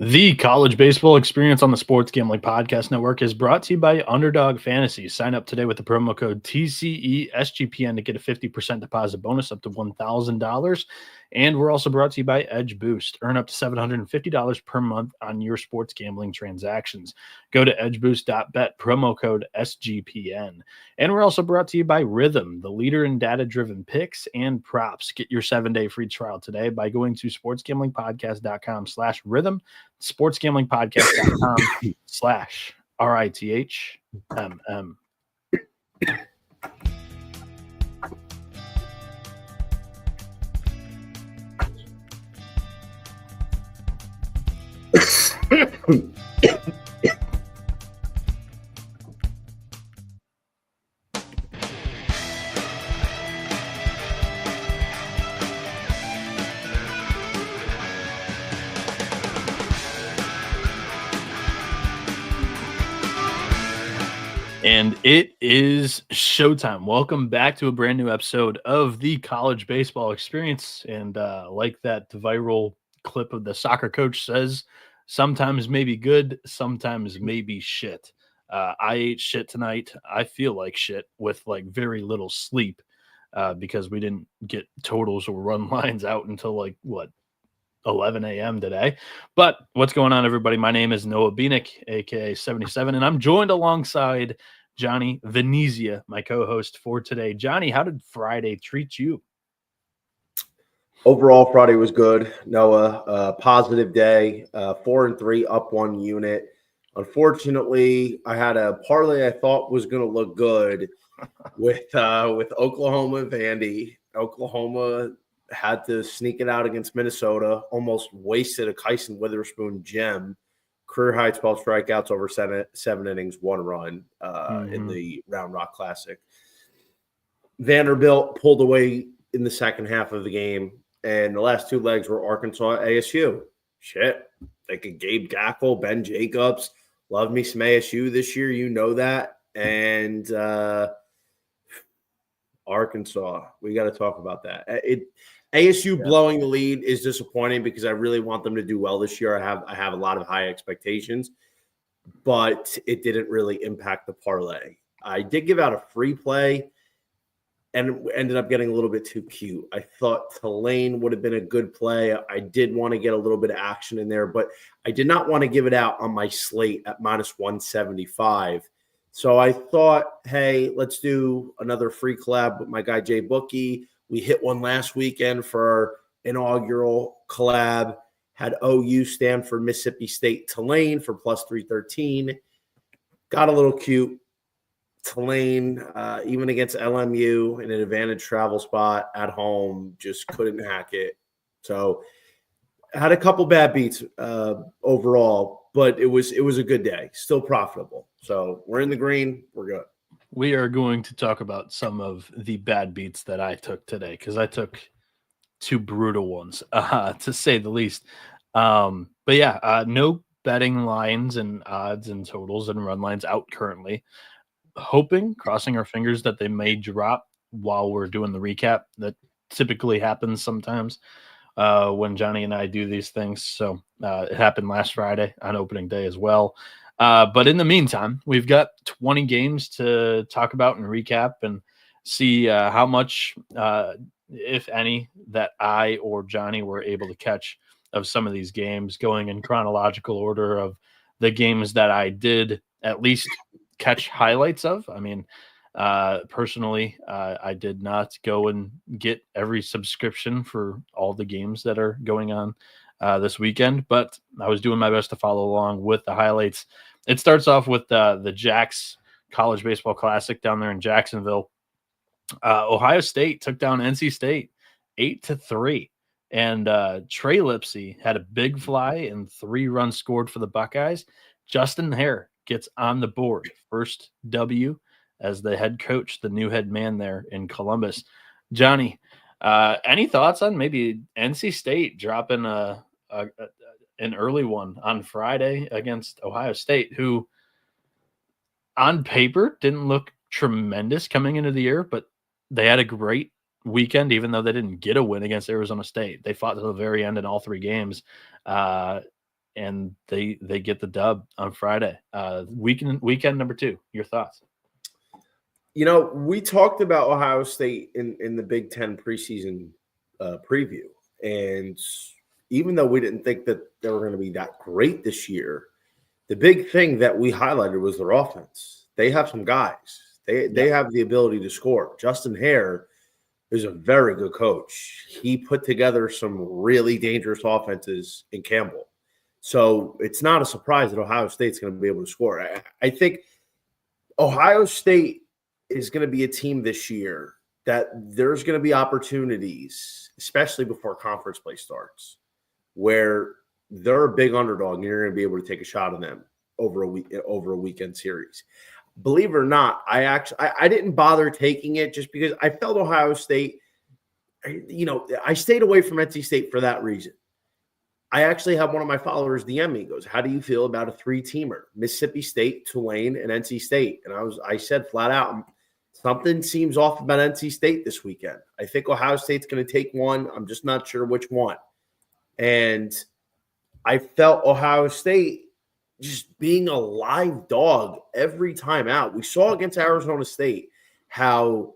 The college baseball experience on the Sports Gambling Podcast Network is brought to you by Underdog Fantasy. Sign up today with the promo code TCESGPN to get a 50% deposit bonus up to $1,000. And we're also brought to you by Edge Boost. Earn up to $750 per month on your sports gambling transactions. Go to edgeboost.bet, promo code SGPN. And we're also brought to you by Rhythm, the leader in data-driven picks and props. Get your 7-day free trial today by going to sportsgamblingpodcast.com/rhythm, sportsgamblingpodcast.com/RITHMM. And it is showtime. Welcome back to a brand new episode of the College Baseball Experience. And like that viral clip of the soccer coach says, sometimes maybe good, sometimes maybe shit. I ate shit tonight. I feel like shit with like very little sleep because we didn't get totals or run lines out until 11 a.m. today. But what's going on, everybody? My name is Noah Bieniek, aka 77, and I'm joined alongside Johnny Venezia, my co-host for today. Johnny, how did Friday treat you? Overall, Friday was good. Noah, positive day, 4-3, up 1 unit. Unfortunately, I had a parlay I thought was going to look good with Oklahoma and Vandy. Oklahoma had to sneak it out against Minnesota, almost wasted a Kyson Witherspoon gem. Career high 12 strikeouts over seven innings, 1 run in the Round Rock Classic. Vanderbilt pulled away in the second half of the game, and the last 2 legs were Arkansas, ASU. Shit. They could Gabe Gackle, Ben Jacobs. Love me some ASU this year. You know that. And Arkansas, we got to talk about that. ASU blowing the lead is disappointing because I really want them to do well this year. I have a lot of high expectations, but it didn't really impact the parlay. I did give out a free play and ended up getting a little bit too cute. I thought Tulane would have been a good play. I did want to get a little bit of action in there, but I did not want to give it out on my slate at -175. So I thought, hey, let's do another free collab with my guy Jay Bookie. We hit one last weekend for our inaugural collab. Had OU, Stanford, Mississippi State, Tulane for +313. Got a little cute. Tulane, even against LMU in an advantage travel spot at home, just couldn't hack it. So had a couple bad beats overall, but it was a good day. Still profitable. So we're in the green. We're good. We are going to talk about some of the bad beats that I took today because I took 2 brutal ones, to say the least. But yeah, no betting lines and odds and totals and run lines out currently. Crossing our fingers that they may drop while we're doing the recap. That typically happens sometimes when Johnny and I do these things. So it happened last Friday on opening day as well. But in the meantime, we've got 20 games to talk about and recap and see how much, if any, that I or Johnny were able to catch of some of these games, going in chronological order of the games that I did at least catch highlights of. I mean, personally, I did not go and get every subscription for all the games that are going on this weekend, but I was doing my best to follow along with the highlights. It starts off with the Jacks College Baseball Classic down there in Jacksonville. Ohio State took down NC State 8-3, and Trey Lipsy had a big fly and 3 runs scored for the Buckeyes. Justin Hare gets on the board, first W as the head coach, the new head man there in Columbus. Johnny, any thoughts on maybe NC State dropping an early one on Friday against Ohio State, who on paper didn't look tremendous coming into the year, but they had a great weekend, even though they didn't get a win against Arizona State. They fought to the very end in all 3 games. and they get the dub on Friday. Weekend number 2. Your thoughts? We talked about Ohio State in the Big Ten preseason preview, and even though we didn't think that they were going to be that great this year, the big thing that we highlighted was their offense. They have some guys. They have the ability to score. Justin Hare is a very good coach. He put together some really dangerous offenses in Campbell. So it's not a surprise that Ohio State's going to be able to score. I think Ohio State is going to be a team this year that there's going to be opportunities, especially before conference play starts, where they're a big underdog and you're going to be able to take a shot on them over a weekend series. Believe it or not, I didn't bother taking it just because I felt Ohio State, I stayed away from NC State for that reason. I actually have one of my followers DM me, goes, how do you feel about a 3-teamer? Mississippi State, Tulane, and NC State. And I said flat out, something seems off about NC State this weekend. I think Ohio State's going to take one. I'm just not sure which one. And I felt Ohio State just being a live dog every time out. We saw against Arizona State how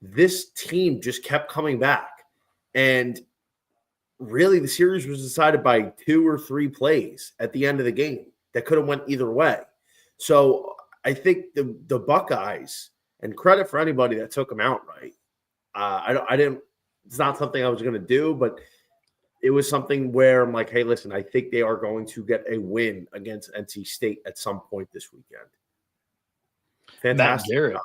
this team just kept coming back. And really the series was decided by 2 or 3 plays at the end of the game that could have went either way. So I think the Buckeyes, and credit for anybody that took them outright. I didn't. It's not something I was going to do, but it was something where I'm like, hey, listen, I think they are going to get a win against NC State at some point this weekend. Fantastic.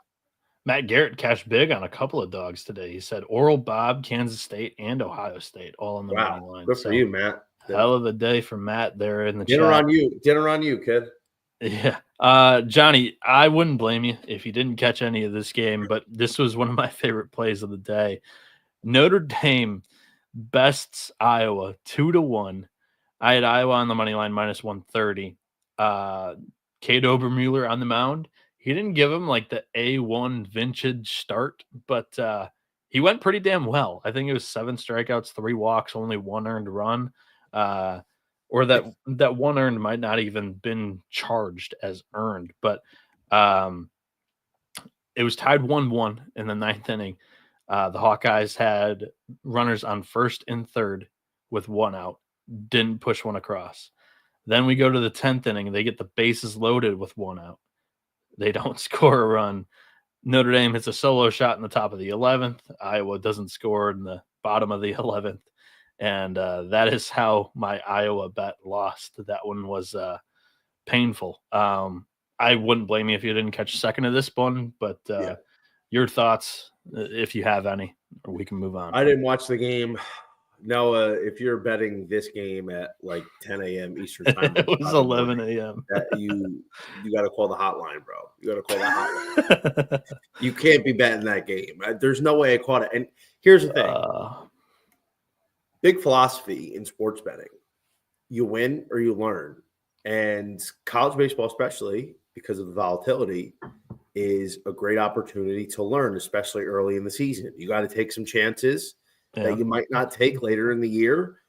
Matt Garrett cashed big on a couple of dogs today. He said Oral Bob, Kansas State, and Ohio State all on the money line. Good for you, Matt. Hell of a day for Matt there in the Dinner chat. on you. Dinner on you, kid. Yeah. Johnny, I wouldn't blame you if you didn't catch any of this game, but this was one of my favorite plays of the day. Notre Dame bests Iowa 2-1. I had Iowa on the money line -130. Cade Obermueller on the mound. He didn't give him like the A1 vintage start, but he went pretty damn well. I think it was 7 strikeouts, 3 walks, only 1 earned run. Or that one earned might not even been charged as earned, but it was tied 1-1 in the 9th inning. The Hawkeyes had runners on first and third with 1 out, didn't push one across. Then we go to the 10th inning, and they get the bases loaded with 1 out. They don't score a run. Notre Dame hits a solo shot in the top of the 11th. Iowa doesn't score in the bottom of the 11th. And that is how my Iowa bet lost. That one was painful. I wouldn't blame you if you didn't catch second of this one, but your thoughts, if you have any, or we can move on. I didn't watch the game. Noah, if you're betting this game at like 10 a.m. Eastern time, it was 11 a.m. You got to call the hotline, bro. You got to call the hotline. You can't be betting that game. There's no way I caught it. And here's the thing. Big philosophy in sports betting. You win or you learn. And college baseball, especially because of the volatility, is a great opportunity to learn, especially early in the season. You got to take some chances that you might not take later in the year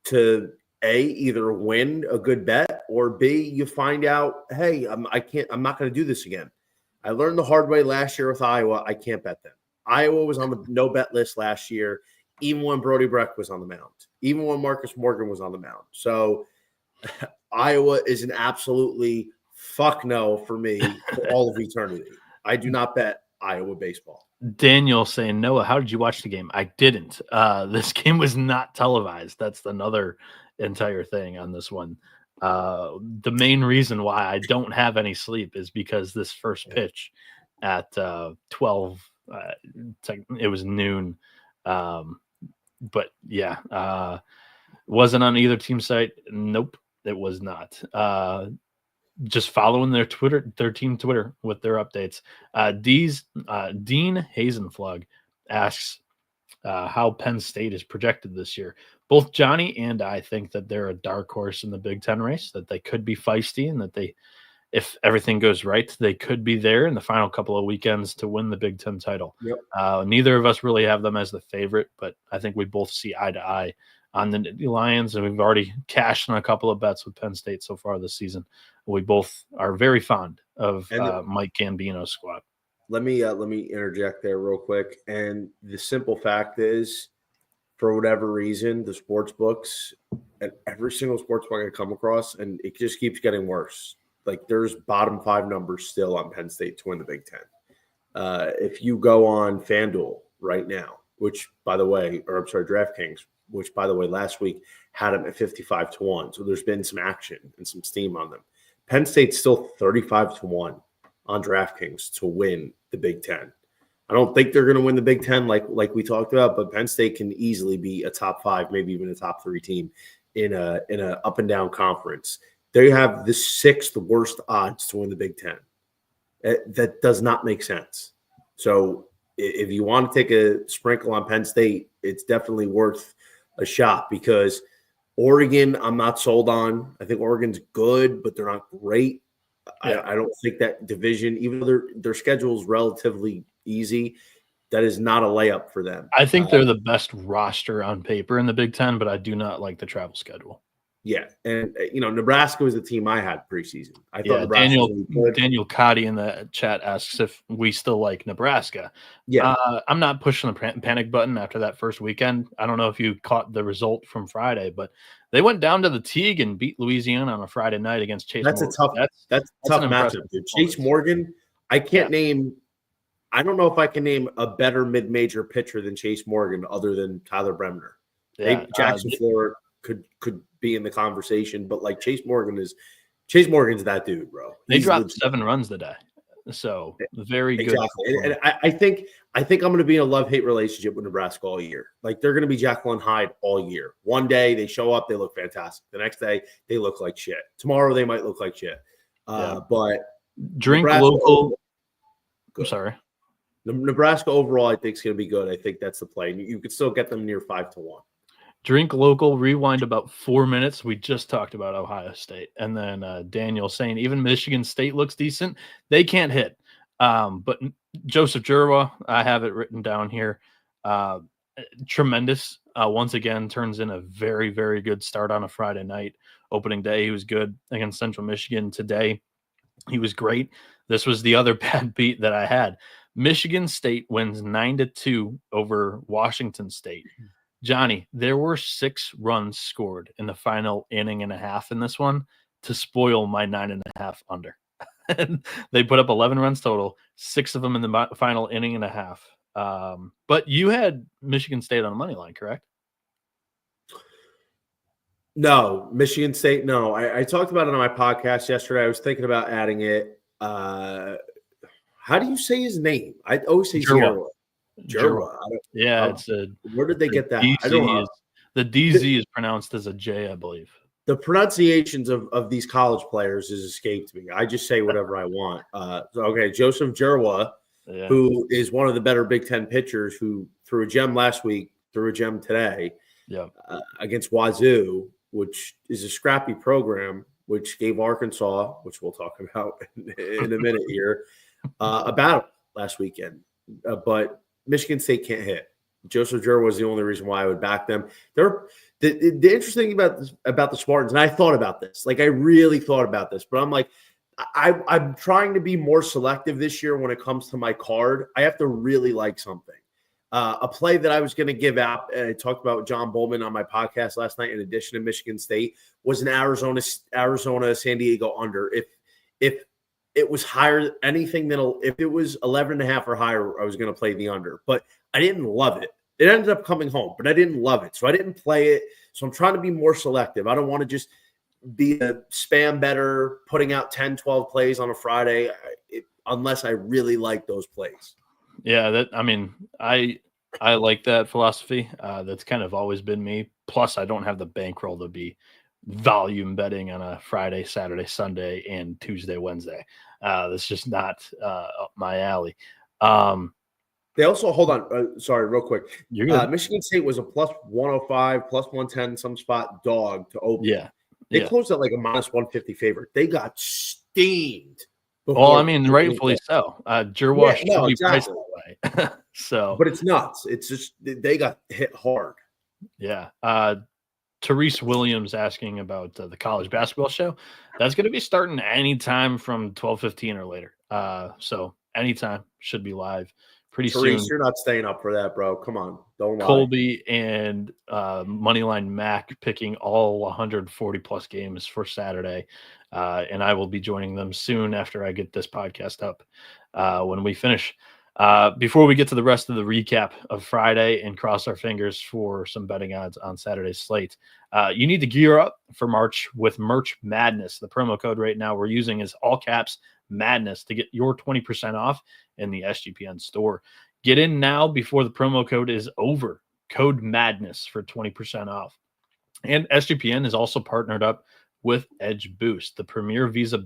to A, either win a good bet, or B, you find out, hey, I'm not going to do this again. I learned the hard way last year with Iowa. I can't bet them. Iowa was on the no bet list last year, even when Brody Breck was on the mound, even when Marcus Morgan was on the mound. So Iowa is an absolutely fuck no for me for all of eternity. I do not bet Iowa baseball. Daniel saying, Noah, how did you watch the game? I didn't. This game was not televised. That's another entire thing on this one. The main reason why I don't have any sleep is because this first pitch at 12, it was noon. But yeah, wasn't on either team site. Nope, it was not. Just following their team Twitter with their updates. Dean Hazenflug asks how Penn State is projected this year. Both Johnny and I think that they're a dark horse in the Big Ten race, that they could be feisty, and that they, if everything goes right, they could be there in the final couple of weekends to win the Big Ten title. Yep. Neither of us really have them as the favorite, but I think we both see eye to eye on the Nittany Lions, and we've already cashed in a couple of bets with Penn State so far this season. We both are very fond of Mike Gambino's squad. Let me interject there real quick. And the simple fact is, for whatever reason, the sports books and every single sports book I come across, and it just keeps getting worse. Like there's bottom 5 numbers still on Penn State to win the Big Ten. If you go on FanDuel right now, which by the way, DraftKings, which by the way, last week had them at 55-1. So there's been some action and some steam on them. Penn State's still 35-1 on DraftKings to win the Big Ten. I don't think they're going to win the Big Ten like we talked about, but Penn State can easily be a top 5, maybe even a top 3 team in a up and down conference. They have the 6th worst odds to win the Big Ten. That does not make sense. So if you want to take a sprinkle on Penn State, it's definitely worth a shot because Oregon, I'm not sold on. I think Oregon's good, but they're not great. Yeah. I don't think that division, even though their schedule is relatively easy, that is not a layup for them. I think they're the best roster on paper in the Big Ten, but I do not like the travel schedule. Yeah, and Nebraska was the team I had preseason. I thought Nebraska. Daniel Cotty in the chat asks if we still like Nebraska. Yeah, I'm not pushing the panic button after that first weekend. I don't know if you caught the result from Friday, but they went down to the Teague and beat Louisiana on a Friday night against Chase. That's Morgan. That's a tough matchup, dude. Chase Morgan, I can't name. I don't know if I can name a better mid-major pitcher than Chase Morgan other than Tyler Bremner. Yeah, Jackson Fuller could be in the conversation, but like Chase Morgan's that dude, bro. They dropped 7 runs today, so very good. And I think I'm going to be in a love-hate relationship with Nebraska all year. Like they're going to be Jekyll and Hyde all year. One day they show up, they look fantastic. The next day they look like shit. Tomorrow they might look like shit. But drink Nebraska local. I'm sorry. Nebraska overall, I think is going to be good. I think that's the play. You could still get them near 5-1. Drink local, rewind about 4 minutes. We just talked about Ohio State. And then Daniel saying even Michigan State looks decent. They can't hit. But Joseph Jurwa, I have it written down here. Tremendous. Once again, turns in a very, very good start on a Friday night. Opening day, he was good against Central Michigan. Today, he was great. This was the other bad beat that I had. Michigan State wins 9-2 over Washington State. Johnny, there were 6 runs scored in the final inning and a half in this one to spoil my 9.5 under. They put up 11 runs total, 6 of them in the final inning and a half. But you had Michigan State on the money line, correct? No, Michigan State. No, I talked about it on my podcast yesterday. I was thinking about adding it. How do you say his name? I always say Jurwa. Yeah, where did they get that? I don't know. The DZ is pronounced as a J, I believe. The pronunciations of these college players has escaped me. I just say whatever I want. Okay, Joseph Jurwa, who is one of the better Big Ten pitchers, who threw a gem last week, threw a gem today, against Wazoo, which is a scrappy program, which gave Arkansas, which we'll talk about in a minute here, a battle last weekend. But Michigan State can't hit. Joseph Jurwa was the only reason why I would back them. The interesting thing about the Spartans, and I thought about this, like I really thought about this, but I'm like, I'm trying to be more selective this year when it comes to my card. I have to really like something. A play that I was going to give out, and I talked about John Bowman on my podcast last night, in addition to Michigan State, was an Arizona San Diego under. If it was higher, anything than if it was 11.5 or higher, I was going to play the under, but I didn't love it. It ended up coming home, but I didn't love it. So I didn't play it. So I'm trying to be more selective. I don't want to just be a spam better, putting out 10, 12 plays on a Friday, unless I really like those plays. Yeah, I like that philosophy. That's kind of always been me. Plus, I don't have the bankroll to be volume betting on a Friday, Saturday, Sunday, and Tuesday, Wednesday. That's just not up my alley. They also, hold on, sorry, real quick. Michigan State was a plus 105, plus 110, some spot dog to open. Yeah. They closed at like a minus 150 favorite. They got steamed. Well, rightfully so. Jurwa should be priced that way. So, but it's nuts. It's just they got hit hard. Yeah. Therese Williams asking about the college basketball show. That's going to be starting anytime from 12:15 or later. So anytime should be live pretty Therese, soon. you're not staying up for that, bro. Come on. Don't lie. Colby and Moneyline Mac picking all 140 plus games for Saturday. And I will be joining them soon after I get this podcast up when we finish. Before we get to the rest of the recap of Friday and cross our fingers for some betting odds on Saturday's slate, you need to gear up for March with Merch Madness. The promo code right now we're using is all caps Madness to get your 20% off in the SGPN store. Get in now before the promo code is over. Code Madness for 20% off. And SGPN is also partnered up with Edge Boost, the premier Visa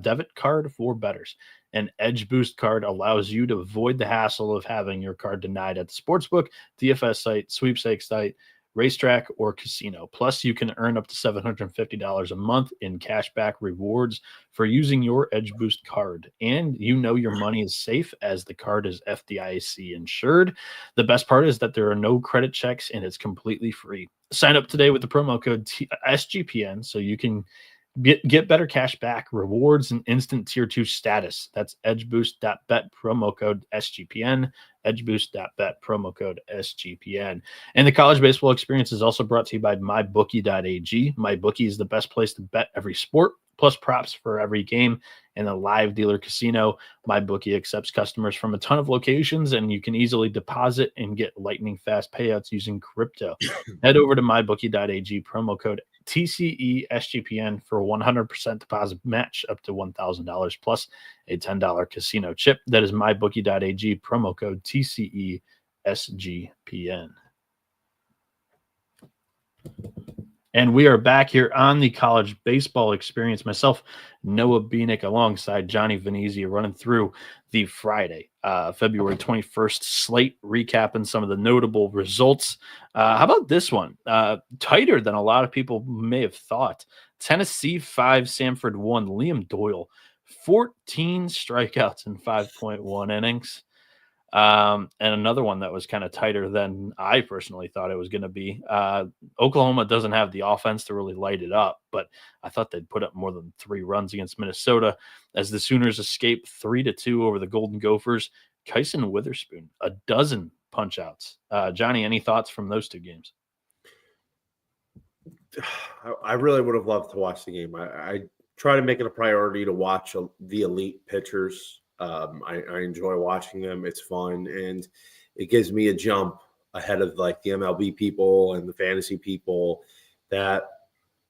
debit card for bettors. An Edge Boost card allows you to avoid the hassle of having your card denied at the sportsbook, DFS site, sweepstakes site, racetrack, or casino. Plus, you can earn up to $750 a month in cashback rewards for using your Edge Boost card. And you know your money is safe as the card is FDIC insured. The best part is that there are no credit checks and it's completely free. Sign up today with the promo code SGPN so you can get better cash back, rewards, and instant tier 2 status. That's edgeboost.bet, promo code SGPN, edgeboost.bet, promo code SGPN. And the college baseball experience is also brought to you by mybookie.ag. MyBookie is the best place to bet every sport, plus props for every game. And a live dealer casino, MyBookie accepts customers from a ton of locations, and you can easily deposit and get lightning fast payouts using crypto. Head over to mybookie.ag, promo code TCE SGPN for 100% deposit match up to $1,000 plus a $10 casino chip. That is mybookie.ag, promo code TCE SGPN. And we are back here on the college baseball experience. Myself, Noah Bieniek, alongside Johnny Venezia, running through the Friday, February 21st slate, recapping some of the notable results. How about this one? Tighter than a lot of people may have thought. Tennessee 5, Stanford 1. Liam Doyle, 14 strikeouts in 5.1 innings. And another one that was kind of tighter than I personally thought it was going to be. Oklahoma doesn't have the offense to really light it up, but I thought they'd put up more than 3 runs against Minnesota as the Sooners escape 3-2 over the Golden Gophers. Kyson Witherspoon, a dozen punch outs. Johnny, any thoughts from those 2 games? I really would have loved to watch the game. I try to make it a priority to watch the elite pitchers. I enjoy watching them. It's fun, and it gives me a jump ahead of like the MLB people and the fantasy people that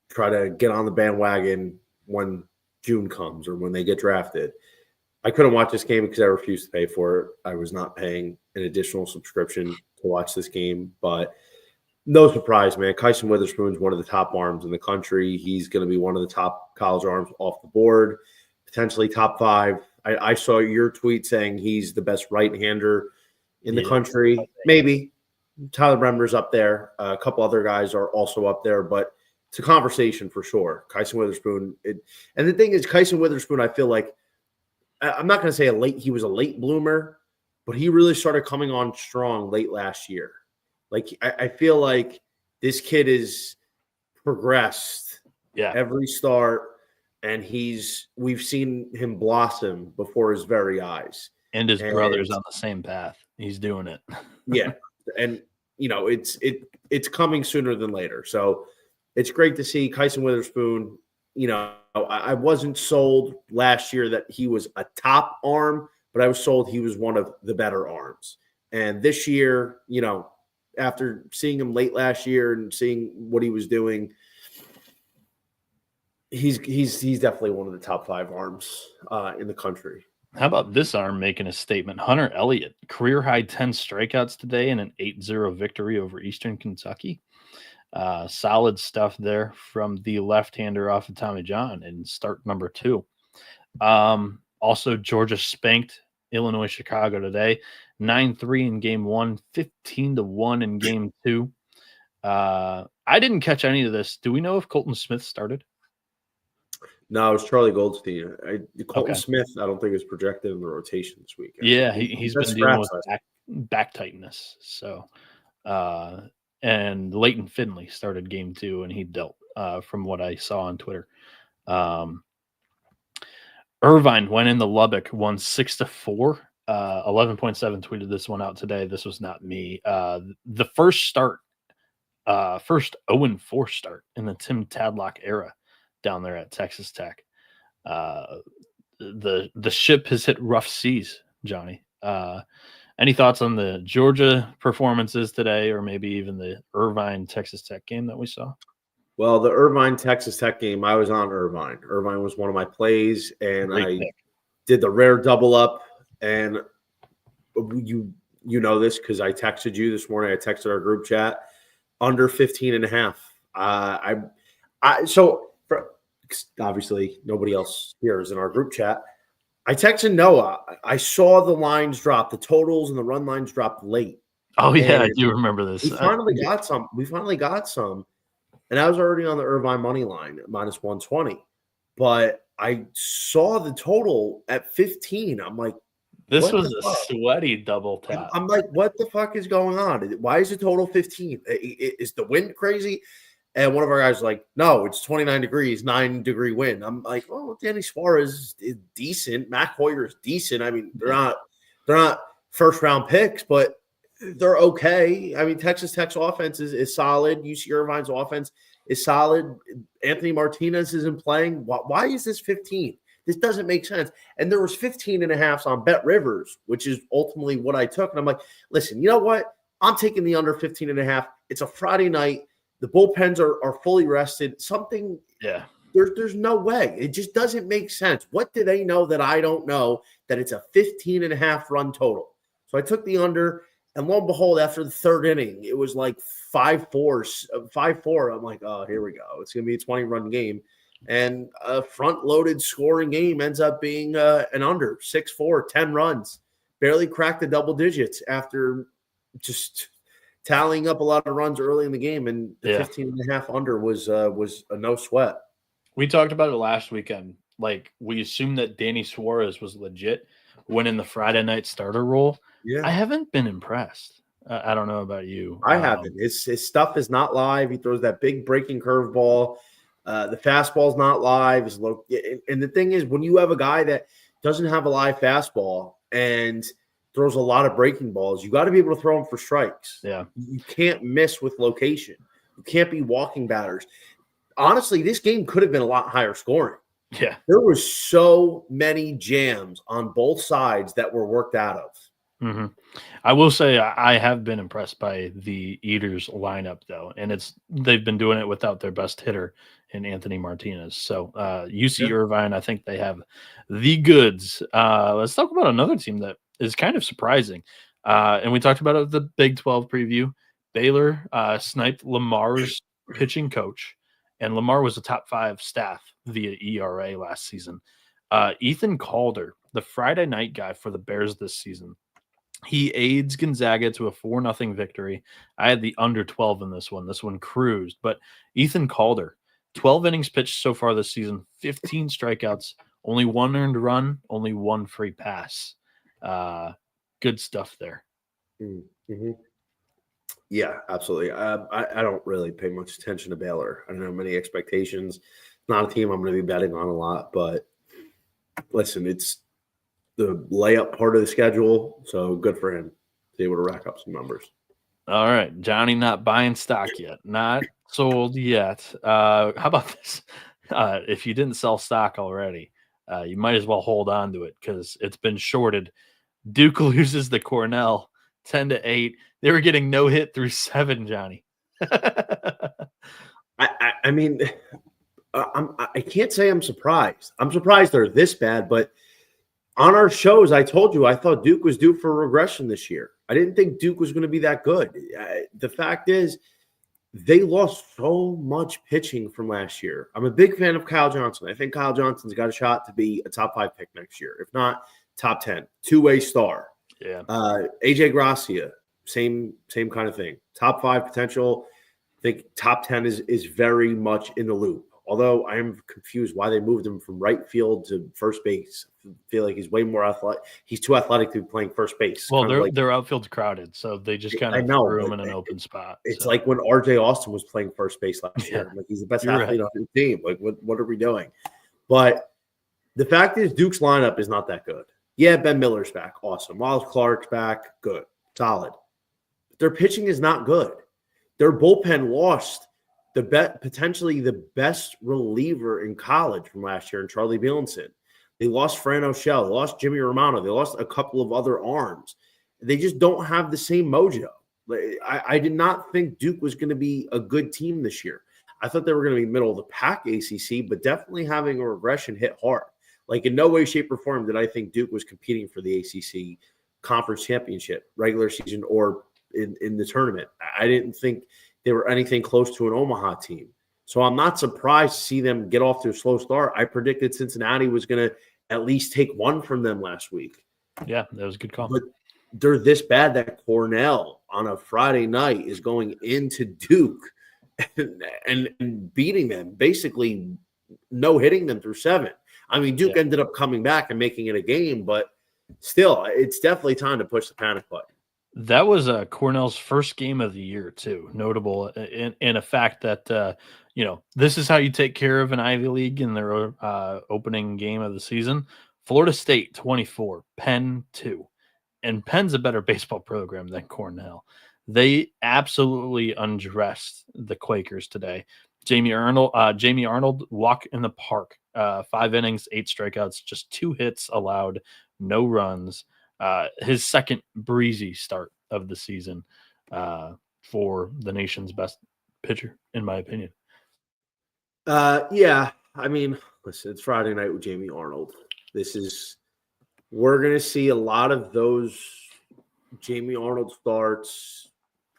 try to get on the bandwagon when June comes or when they get drafted. I couldn't watch this game because I refused to pay for it. I was not paying an additional subscription to watch this game, but no surprise, man. Kyson Witherspoon is one of the top arms in the country. He's going to be one of the top college arms off the board, potentially top 5. I saw your tweet saying he's the best right-hander in the country. Maybe. Tyler Bremner's up there. A couple other guys are also up there, but it's a conversation for sure. Kyson Witherspoon. And the thing is, Kyson Witherspoon, I feel like, I'm not going to say he was a late bloomer, but he really started coming on strong late last year. Like, I feel like this kid is progressed every start. And we've seen him blossom before his very eyes. And his brother's on the same path. He's doing it. Yeah. And, it's coming sooner than later. So it's great to see Kyson Witherspoon. I wasn't sold last year that he was a top arm, but I was sold he was one of the better arms. And this year, after seeing him late last year and seeing what he was doing, he's definitely one of the top 5 arms in the country. How about this arm making a statement? Hunter Elliott, career high 10 strikeouts today and an 8-0 victory over Eastern Kentucky. Solid stuff there from the left-hander off of Tommy John in start number 2. Also, Georgia spanked Illinois Chicago today, 9-3 in game 1, 15-1 in game 2. I didn't catch any of this. Do we know if Colton Smith started? No, it was Charlie Goldstein. Colton Smith, I don't think is projected in the rotation this week. Yeah, he's been dealing with back tightness. So and Leighton Finley started game 2, and he dealt from what I saw on Twitter. Irvine went into Lubbock, won 6-4. 11.7 tweeted this one out today. This was not me. The first 0-4 start in the Tim Tadlock era down there at Texas Tech. The ship has hit rough seas, Johnny. Any thoughts on the Georgia performances today, or maybe even the Irvine Texas Tech game that we saw? Well, the Irvine Texas Tech game, I was on Irvine. Irvine was one of my plays, and I did the rare double up. And you know this because I texted you this morning. I texted our group chat under 15.5. Obviously nobody else here is in our group chat. I texted Noah. I saw the lines drop, the totals and the run lines dropped late. Oh yeah, I do remember this. We finally got some. And I was already on the Irvine money line at -120. But I saw the total at 15. I'm like, this was a sweaty double tap. I'm like, what the fuck is going on? Why is the total 15? Is the wind crazy? And one of our guys was like, no, it's 29 degrees, 9-degree wind. I'm like, oh, Danny Suarez is decent. Mac Hoyer is decent. I mean, they're not first-round picks, but they're okay. I mean, Texas Tech's offense is solid. UC Irvine's offense is solid. Anthony Martinez isn't playing. Why is this 15? This doesn't make sense. And there was 15.5s on Bet Rivers, which is ultimately what I took. And I'm like, listen, you know what? I'm taking the under 15.5. It's a Friday night. The bullpens are fully rested. There's no way. It just doesn't make sense. What do they know that I don't know that it's a 15.5 run total? So I took the under, and lo and behold, after the third inning, it was like 5-4. I'm like, oh, here we go. It's going to be a 20-run game. And a front-loaded scoring game ends up being an under, 6-4, 10 runs. Barely cracked the double digits after just tallying up a lot of runs early in the game, and the 15.5 under was a no sweat. We talked about it last weekend. Like, we assumed that Danny Suarez was legit winning the Friday night starter role. Yeah, I haven't been impressed. I don't know about you. I haven't. His stuff is not live. He throws that big breaking curveball. The fastball's not live. And the thing is, when you have a guy that doesn't have a live fastball and throws a lot of breaking balls, you got to be able to throw them for strikes. Yeah. You can't miss with location. You can't be walking batters. Honestly, this game could have been a lot higher scoring. Yeah. There were so many jams on both sides that were worked out of. Mm-hmm. I will say I have been impressed by the Eaters lineup, though, and they've been doing it without their best hitter in Anthony Martinez. So UC Irvine, I think they have the goods. Let's talk about another team that is kind of surprising, and we talked about it with the Big 12 preview. Baylor sniped Lamar's pitching coach, and Lamar was a top 5 staff via ERA last season. Ethan Calder, the Friday night guy for the Bears this season, he aids Gonzaga to a 4-0 victory. I had the under 12 in this one. This one cruised. But Ethan Calder, 12 innings pitched so far this season, 15 strikeouts, only 1 earned run, only 1 free pass. Good stuff there. Mm-hmm. Yeah, absolutely. I don't really pay much attention to Baylor. I don't have many expectations. Not a team I'm going to be betting on a lot. But listen, it's the layup part of the schedule, so good for him to be able to rack up some numbers. All right, Johnny, not buying stock yet, not sold yet. How about this? If you didn't sell stock already, you might as well hold on to it because it's been shorted. Duke loses to Cornell 10-8. They were getting no hit through 7, Johnny. I mean, I can't say I'm surprised. I'm surprised they're this bad, but on our shows, I told you I thought Duke was due for regression this year. I didn't think Duke was going to be that good. The fact is, they lost so much pitching from last year. I'm a big fan of Kyle Johnson. I think Kyle Johnson's got a shot to be a top 5 pick next year. If not, top 10. Two-way star. Yeah. AJ Gracia, same kind of thing. Top 5 potential. I think top 10 is very much in the loop. Although I am confused why they moved him from right field to first base. I feel like he's way more athletic. He's too athletic to be playing first base. Well, their outfield's crowded, so they just kind I of know, threw him but in an open spot. it's So. like when RJ Austin was playing first base last year. Like, he's the best You're athlete right. on the team. Like, what are we doing? But the fact is, Duke's lineup is not that good. Yeah, Ben Miller's back. Awesome. Miles Clark's back. Good. Solid. But their pitching is not good. Their bullpen lost potentially the best reliever in college from last year in Charlie Bielenson. They lost Fran O'Shell. They lost Jimmy Romano. They lost a couple of other arms. They just don't have the same mojo. I did not think Duke was going to be a good team this year. I thought they were going to be middle of the pack ACC, but definitely having a regression hit hard. Like, in no way, shape, or form did I think Duke was competing for the ACC conference championship, regular season, or in the tournament. I didn't think they were anything close to an Omaha team. So I'm not surprised to see them get off to a slow start. I predicted Cincinnati was going to at least take one from them last week. Yeah, that was a good call. But they're this bad that Cornell on a Friday night is going into Duke and beating them, basically no-hitting them through 7. I mean, Duke ended up coming back and making it a game, but still, it's definitely time to push the panic button. That was Cornell's first game of the year, too. Notable in a fact that, this is how you take care of an Ivy League in their opening game of the season. Florida State, 24, Penn, 2. And Penn's a better baseball program than Cornell. They absolutely undressed the Quakers today. Jamie Arnold walk in the park. 5 innings, 8 strikeouts, just 2 hits allowed, no runs. His second breezy start of the season for the nation's best pitcher, in my opinion. Yeah, I mean, listen, it's Friday night with Jamie Arnold. We're going to see a lot of those Jamie Arnold starts.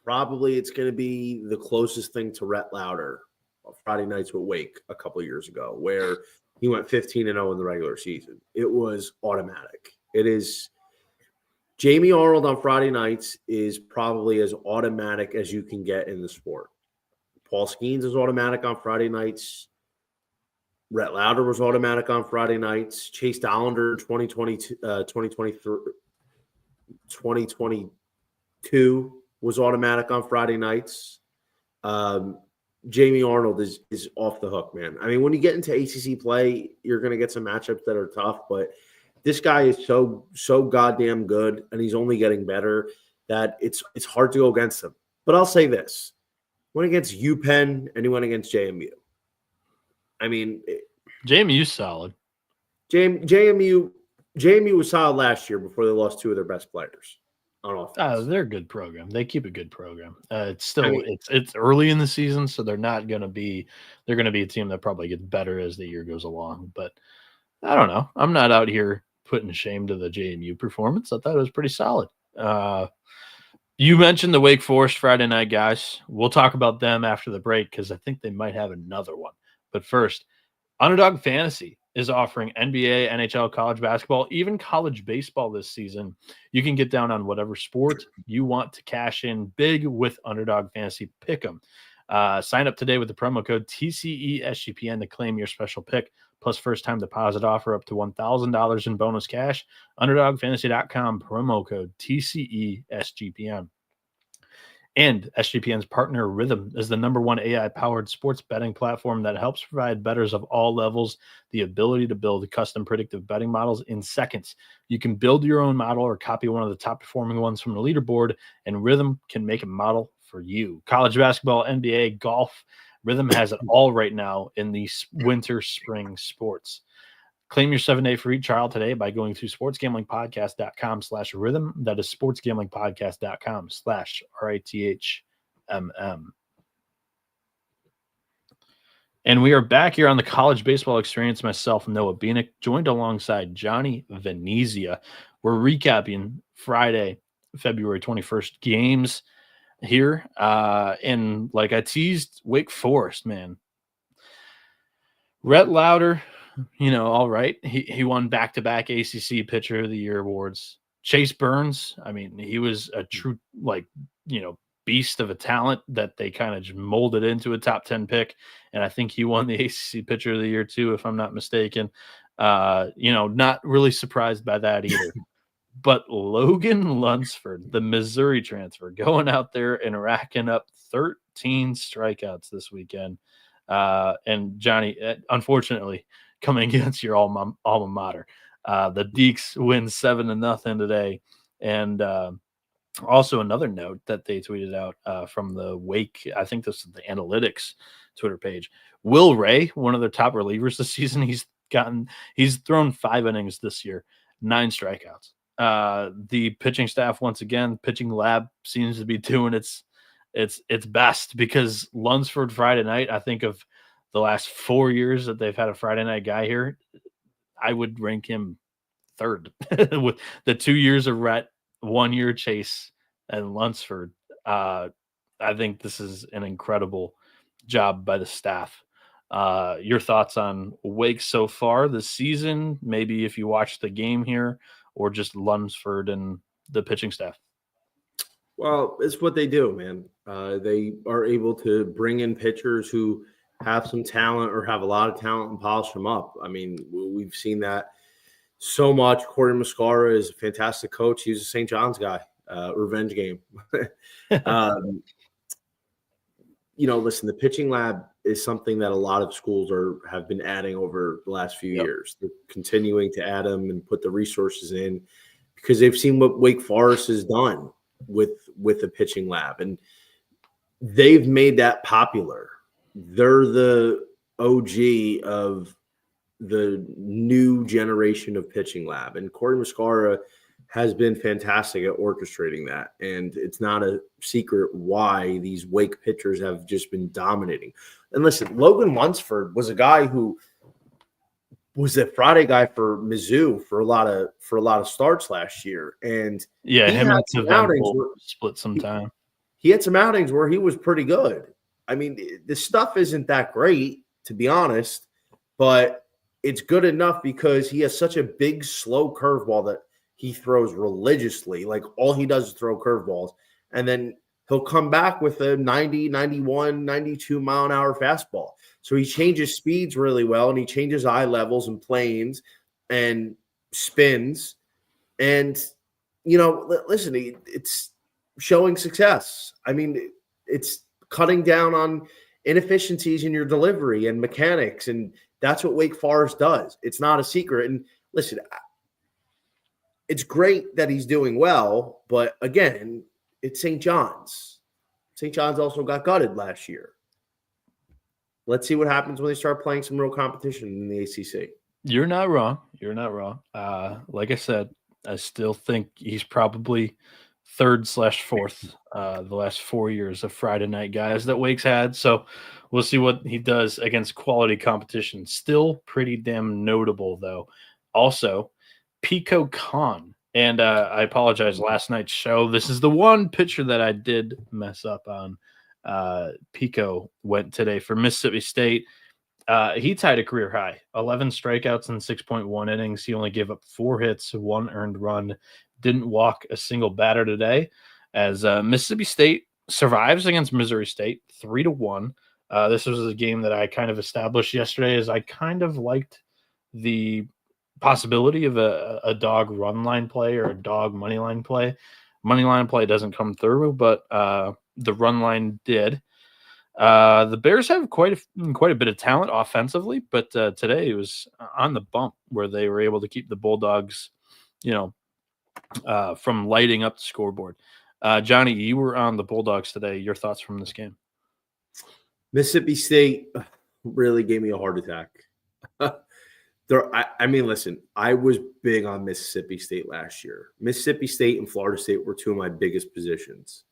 Probably it's going to be the closest thing to Rhett Lauder Friday nights with Wake a couple of years ago, where he went 15-0 in the regular season. It was automatic. It is Jamie Arnold on Friday nights is probably as automatic as you can get in the sport. Paul Skeens is automatic on Friday nights. Rhett Lauder was automatic on Friday nights. Chase Dollander 2022 was automatic on Friday nights. Jamie Arnold is off the hook, man. I mean, when you get into ACC play, you're going to get some matchups that are tough, but this guy is so goddamn good, and he's only getting better that it's hard to go against him. But I'll say this. Went against UPenn and he went against JMU. I mean, JMU's solid. JMU was solid last year before they lost 2 of their best players on offense. They're a good program. They keep a good program. It's still it's early in the season, so they're going to be a team that probably gets better as the year goes along. But I don't know. I'm not out here putting shame to the JMU performance. I thought it was pretty solid. You mentioned the Wake Forest Friday night guys. We'll talk about them after the break because I think they might have another one. But first, Underdog Fantasy is offering NBA, NHL, college basketball, even college baseball this season. You can get down on whatever sport you want to cash in big with Underdog Fantasy Pick'em. Sign up today with the promo code TCESGPN to claim your special pick, plus first-time deposit offer up to $1,000 in bonus cash. UnderdogFantasy.com, promo code TCESGPN. And SGPN's partner Rhythm is the #1 AI-powered sports betting platform that helps provide bettors of all levels the ability to build custom predictive betting models in seconds. You can build your own model or copy one of the top-performing ones from the leaderboard, and Rhythm can make a model for you. College basketball, NBA, golf, Rhythm has it all right now in the winter-spring sports. Claim your 7-day free trial today by going to sportsgamblingpodcast.com/rhythm. That is sportsgamblingpodcast.com/RITHMM. And we are back here on the College Baseball Experience. Myself, Noah Bieniek, joined alongside Johnny Venezia. We're recapping Friday, February 21st games here. And like I teased, Wake Forest, man. Rhett Lauder, all right. He won back-to-back ACC Pitcher of the Year awards. Chase Burns, I mean, he was a true, beast of a talent that they kind of just molded into a top 10 pick. And I think he won the ACC Pitcher of the Year too, if I'm not mistaken. Not really surprised by that either. But Logan Lunsford, the Missouri transfer, going out there and racking up 13 strikeouts this weekend. And Johnny, unfortunately, coming against your alma mater. The Deeks win 7-0 today. And also another note that they tweeted out from the Wake, I think this is the Analytics Twitter page. Will Ray, one of their top relievers this season, he's thrown 5 innings this year, 9 strikeouts. The pitching staff, once again, pitching lab seems to be doing its best, because Lunsford Friday night, I think of the last 4 years that they've had a Friday night guy here, I would rank him third with the 2 years of Rhett, 1 year Chase, and Lunsford. I think this is an incredible job by the staff. Your thoughts on Wake so far this season? Maybe if you watched the game here, or just Lunsford and the pitching staff? Well, it's what they do, man. They are able to bring in pitchers who have some talent or have a lot of talent and polish them up. I mean, we've seen that so much. Corey Muscara is a fantastic coach. He's a St. John's guy, revenge game. Listen, the pitching lab is something that a lot of schools have been adding over the last few years. They're continuing to add them and put the resources in because they've seen what Wake Forest has done with the pitching lab, and they've made that popular. They're the OG of the new generation of pitching lab, and Corey Muscara has been fantastic at orchestrating that. And it's not a secret why these Wake pitchers have just been dominating. And listen, Logan Lunsford was a guy who was a Friday guy for Mizzou for a lot of starts last year. And him and Vanderbilt split some time. He had some outings where he was pretty good. I mean, the stuff isn't that great, to be honest, but it's good enough because he has such a big, slow curveball that he throws religiously. Like, all he does is throw curveballs. And then he'll come back with a 90, 91, 92 mile an hour fastball. So he changes speeds really well, and he changes eye levels and planes and spins. And, listen, it's showing success. I mean, it's cutting down on inefficiencies in your delivery and mechanics. And that's what Wake Forest does. It's not a secret. And listen, it's great that he's doing well, but again, it's St. John's. St. John's also got gutted last year. Let's see what happens when they start playing some real competition in the ACC. You're not wrong. Like I said, I still think he's probably third/fourth the last 4 years of Friday night guys that Wake's had. So we'll see what he does against quality competition. Still pretty damn notable, though. Also, Pico Khan. And I apologize, last night's show, this is the one pitcher that I did mess up on. Pico went today for Mississippi State. He tied a career high, 11 strikeouts in 6.1 innings. He only gave up 4 hits, 1 earned run, didn't walk a single batter today, as Mississippi State survives against Missouri State 3-1. This was a game that I kind of established yesterday, as I kind of liked the possibility of a dog run line play or a dog money line play. Money line play doesn't come through, but the run line did. The Bears have quite a bit of talent offensively, but today it was on the bump where they were able to keep the Bulldogs, from lighting up the scoreboard. Johnny, you were on the Bulldogs today. Your thoughts from this game? Mississippi State really gave me a heart attack. Listen, I was big on Mississippi State last year. Mississippi State and Florida State were two of my biggest positions.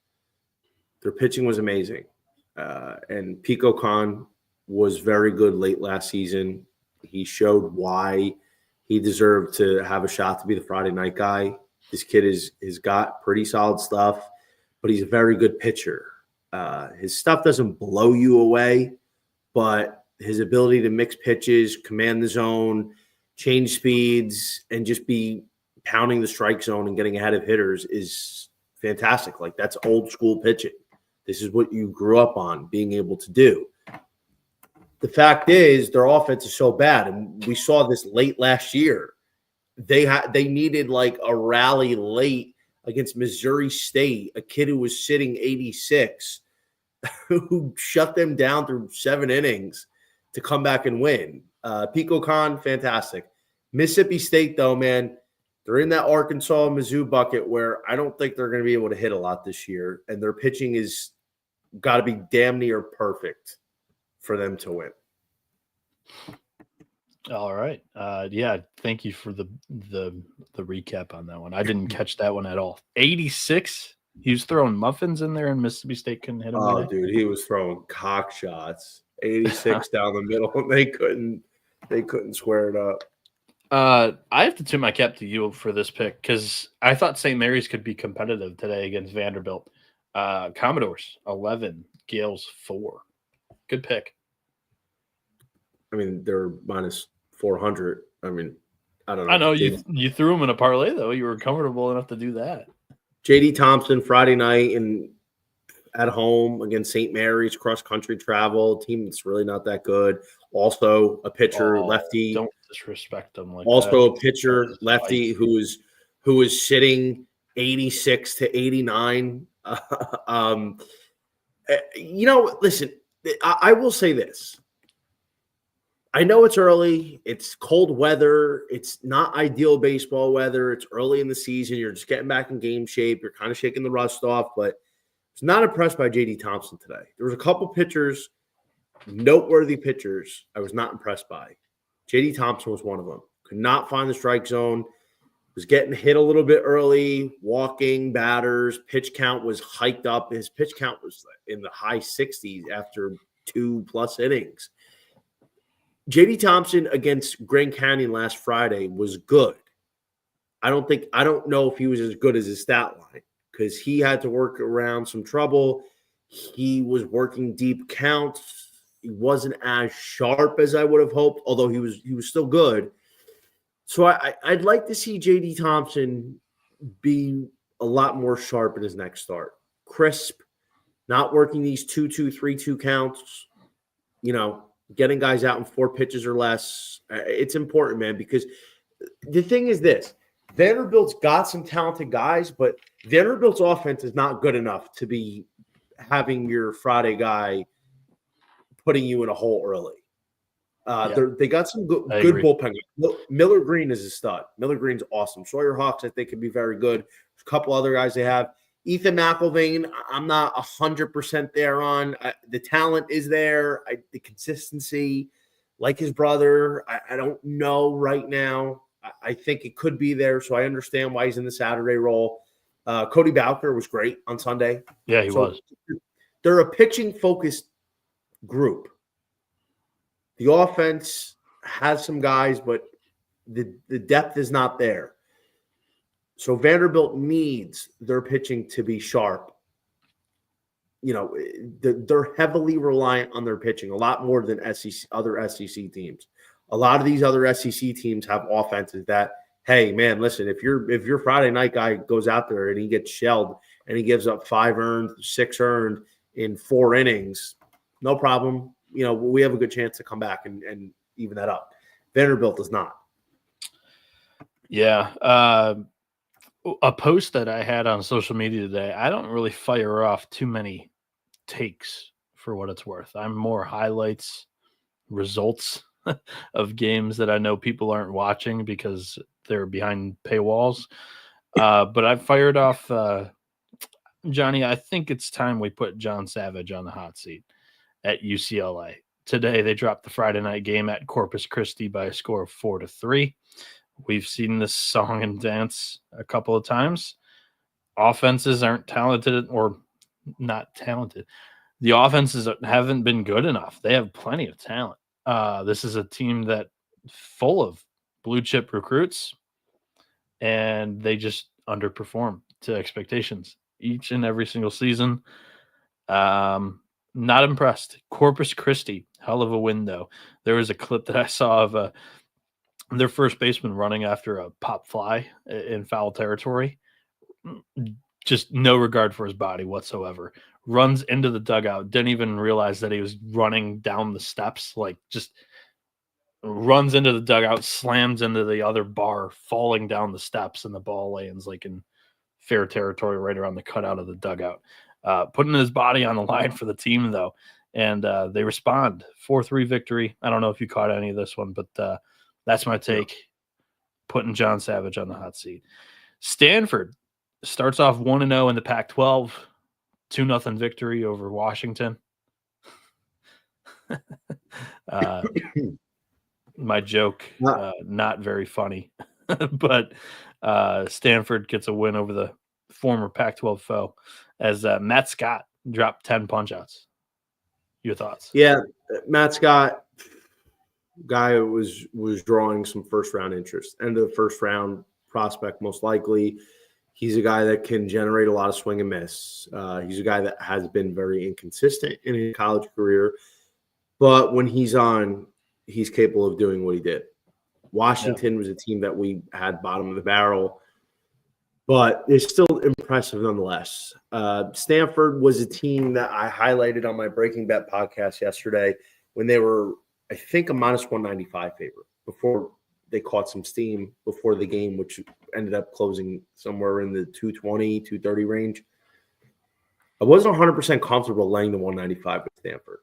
Their pitching was amazing. And Pico Khan was very good late last season. He showed why he deserved to have a shot to be the Friday night guy. This kid has got pretty solid stuff, but he's a very good pitcher. His stuff doesn't blow you away, but his ability to mix pitches, command the zone, change speeds, and just be pounding the strike zone and getting ahead of hitters is fantastic. Like, that's old school pitching. This is what you grew up on being able to do. The fact is, their offense is so bad, and we saw this late last year. They needed like a rally late against Missouri State, a kid who was sitting 86, who shut them down through 7 innings to come back and win. Pico Khan, fantastic. Mississippi State, though, man, they're in that Arkansas Mizzou bucket where I don't think they're going to be able to hit a lot this year, and their pitching is got to be damn near perfect for them to win. All right. Yeah, thank you for the recap on that one. I didn't catch that one at all. 86. He was throwing muffins in there, and Mississippi State couldn't hit him. Oh, dude, he was throwing cock shots. 86 down the middle, and they couldn't square it up. I have to tip my cap to you for this pick because I thought St. Mary's could be competitive today against Vanderbilt. Commodores 11, Gales 4. Good pick. I mean, they're minus 400. I mean, I don't know. I know you threw them in a parlay though. You were comfortable enough to do that. JD Thompson Friday night and at home against St. Mary's, cross country travel team that's really not that good. Also a pitcher lefty. Don't disrespect them like also that. A pitcher lefty who is sitting 86 to 89. Listen, I will say this. I know it's early. It's cold weather. It's not ideal baseball weather. It's early in the season. You're just getting back in game shape. You're kind of shaking the rust off, but I was not impressed by JD Thompson today. There was a couple pitchers, noteworthy pitchers, I was not impressed by. JD Thompson was one of them. Could not find the strike zone. Was getting hit a little bit early, walking batters. Pitch count was hiked up. His pitch count was in the high 60s after 2+ innings. JD Thompson against Grand Canyon last Friday was good. I don't know if he was as good as his stat line because he had to work around some trouble. He was working deep counts. He wasn't as sharp as I would have hoped, although he was still good. So I'd like to see JD Thompson be a lot more sharp in his next start. Crisp, not working these 2-2, 3-2 counts, getting guys out in 4 pitches or less. It's important, man, because the thing is this. Vanderbilt's got some talented guys, but Vanderbilt's offense is not good enough to be having your Friday guy putting you in a hole early. They got some good bullpen. Miller Green is a stud. Miller Green's awesome. Sawyer Hawks, I think, could be very good. There's a couple other guys they have. Ethan McElvain, I'm not 100% there on. The talent is there. The consistency, like his brother, I don't know right now. I think it could be there, so I understand why he's in the Saturday role. Cody Bowker was great on Sunday. Yeah, he was. They're a pitching-focused group. The offense has some guys, but the depth is not there. So Vanderbilt needs their pitching to be sharp. They're heavily reliant on their pitching, a lot more than other SEC teams. A lot of these other SEC teams have offenses that, hey, man, listen, if your Friday night guy goes out there and he gets shelled and he gives up 5 earned, 6 earned in 4 innings, no problem. We have a good chance to come back and even that up. Vanderbilt does not. Yeah. A post that I had on social media today, I don't really fire off too many takes for what it's worth. I'm more highlights, results of games that I know people aren't watching because they're behind paywalls. But I fired off, Johnny, I think it's time we put John Savage on the hot seat at UCLA. Today, they dropped the Friday night game at Corpus Christi by a score of 4-3. We've seen this song and dance a couple of times. Offenses aren't talented or not talented. The offenses haven't been good enough. They have plenty of talent. This is a team that full of blue chip recruits, and they just underperform to expectations each and every single season. Not impressed. Corpus Christi, hell of a win, though. There was a clip that I saw of their first baseman running after a pop fly in foul territory. Just no regard for his body whatsoever. runs into the dugout, didn't even realize that he was running down the steps, like just runs into the dugout, slams into the other bar, falling down the steps, and the ball lands like in fair territory right around the cutout of the dugout. Putting his body on the line for the team, though, and they respond. 4-3 victory. I don't know if you caught any of this one, but that's my take. Putting John Savage on the hot seat. Stanford starts off 1-0 in the Pac-12, 2-0 victory over Washington. My joke, not very funny, but Stanford gets a win over the former Pac-12 foe as Matt Scott dropped 10 punch-outs. Your thoughts? Yeah, Matt Scott, guy was drawing some first-round interest. End of the first round prospect, most likely. He's a guy that can generate a lot of swing and miss. He's a guy that has been very inconsistent in his college career. But when he's on, he's capable of doing what he did. Washington was a team that we had bottom of the barrel, but it's still impressive nonetheless. Stanford was a team that I highlighted on my Breaking Bet podcast yesterday when they were, I think, a minus 195 favorite before they caught some steam before the game, which ended up closing somewhere in the 220, 230 range. I wasn't 100% comfortable laying the 195 with Stanford,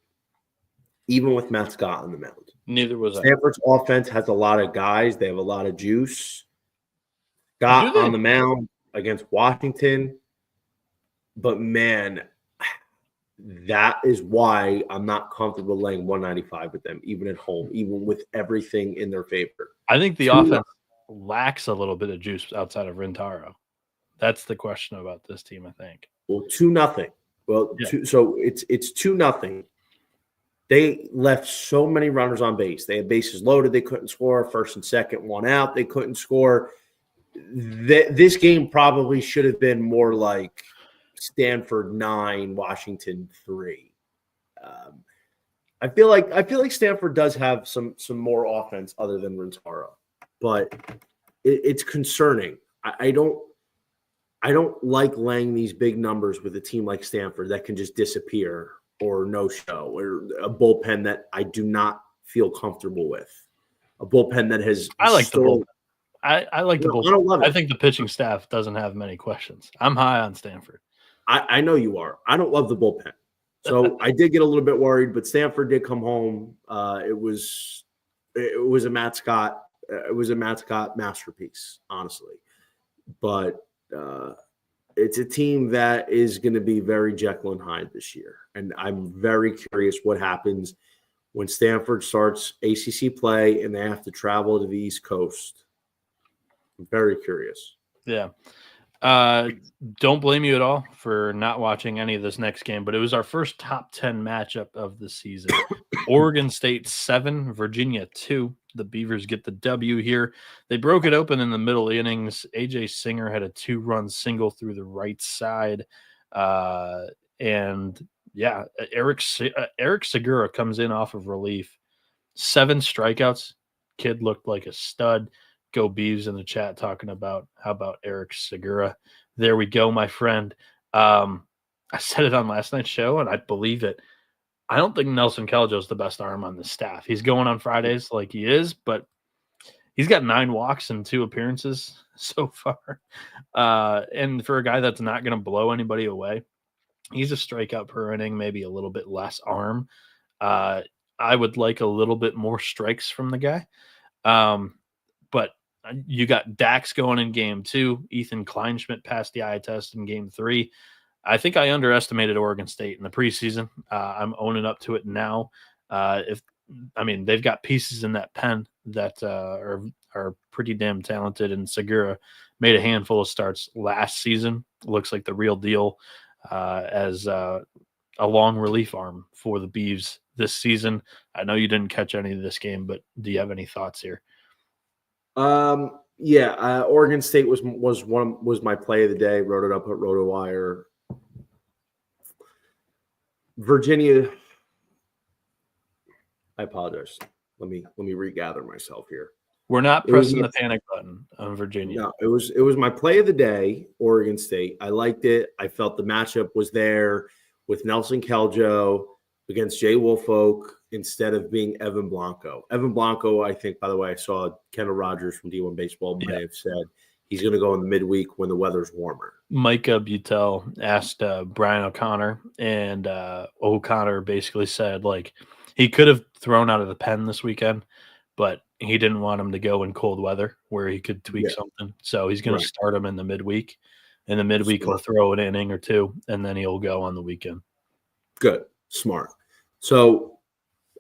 even with Matt Scott on the mound. Neither was Stanford's offense has a lot of guys. They have a lot of juice. Scott on the mound against Washington. But, man, that is why I'm not comfortable laying 195 with them, even at home, even with everything in their favor. I think the offense lacks a little bit of juice outside of Rintaro. That's the question about this team, I think. Well, 2-0. Well, so it's 2-0. They left so many runners on base. They had bases loaded. They couldn't score. First and second, one out. They couldn't score. This game probably should have been more like Stanford 9, Washington 3. I feel like Stanford does have some more offense other than Rintaro, but it's concerning. I don't like laying these big numbers with a team like Stanford that can just disappear or no show, or a bullpen that I do not feel comfortable with. A bullpen that has the bullpen. I like the bullpen. I don't love it. I think the pitching staff doesn't have many questions. I'm high on Stanford. I know you are. I don't love the bullpen. So I did get a little bit worried, but Stanford did come home. It was a Matt Scott. It was a Matt Scott masterpiece, honestly. But it's a team that is going to be very Jekyll and Hyde this year. And I'm very curious what happens when Stanford starts ACC play and they have to travel to the East Coast. I'm very curious. Yeah. Don't blame you at all for not watching any of this next game, but it was our first top 10 matchup of the season. Oregon State 7, Virginia 2. The Beavers get the W here. They broke it open in the middle innings. AJ Singer had a 2-run single through the right side. And yeah, Eric Segura comes in off of relief. 7 strikeouts. Kid looked like a stud. Go Beavs in the chat talking about how about Eric Segura. There we go, my friend. I said it on last night's show, and I believe it. I don't think Nelson Keljo is the best arm on the staff. He's going on Fridays like he is, but he's got 9 walks and 2 appearances so far. And for a guy that's not going to blow anybody away, he's a strikeout per inning, maybe a little bit less arm. I would like a little bit more strikes from the guy. But you got Dax going in game 2. Ethan Kleinschmidt passed the eye test in game 3. I think I underestimated Oregon State in the preseason. I'm owning up to it now. They've got pieces in that pen that are pretty damn talented, and Segura made a handful of starts last season. Looks like the real deal as a long relief arm for the Beavs this season. I know you didn't catch any of this game, but do you have any thoughts here? Oregon State was my play of the day. Wrote it up at RotoWire. Virginia. I apologize. Let me regather myself here. We're not pressing the panic button on Virginia. No, it was my play of the day. Oregon State. I liked it. I felt the matchup was there. with Nelson Keljo against Jay Woolfolk instead of being Evan Blanco. Evan Blanco, I think, by the way, I saw Kendall Rogers from D1 Baseball may have said he's going to go in the midweek when the weather's warmer. Micah Butel asked Brian O'Connor, and O'Connor basically said, like, he could have thrown out of the pen this weekend, but he didn't want him to go in cold weather where he could tweak something. So he's going to start him in the midweek. In the midweek, he'll throw an inning or two, and then he'll go on the weekend. Good. Smart. So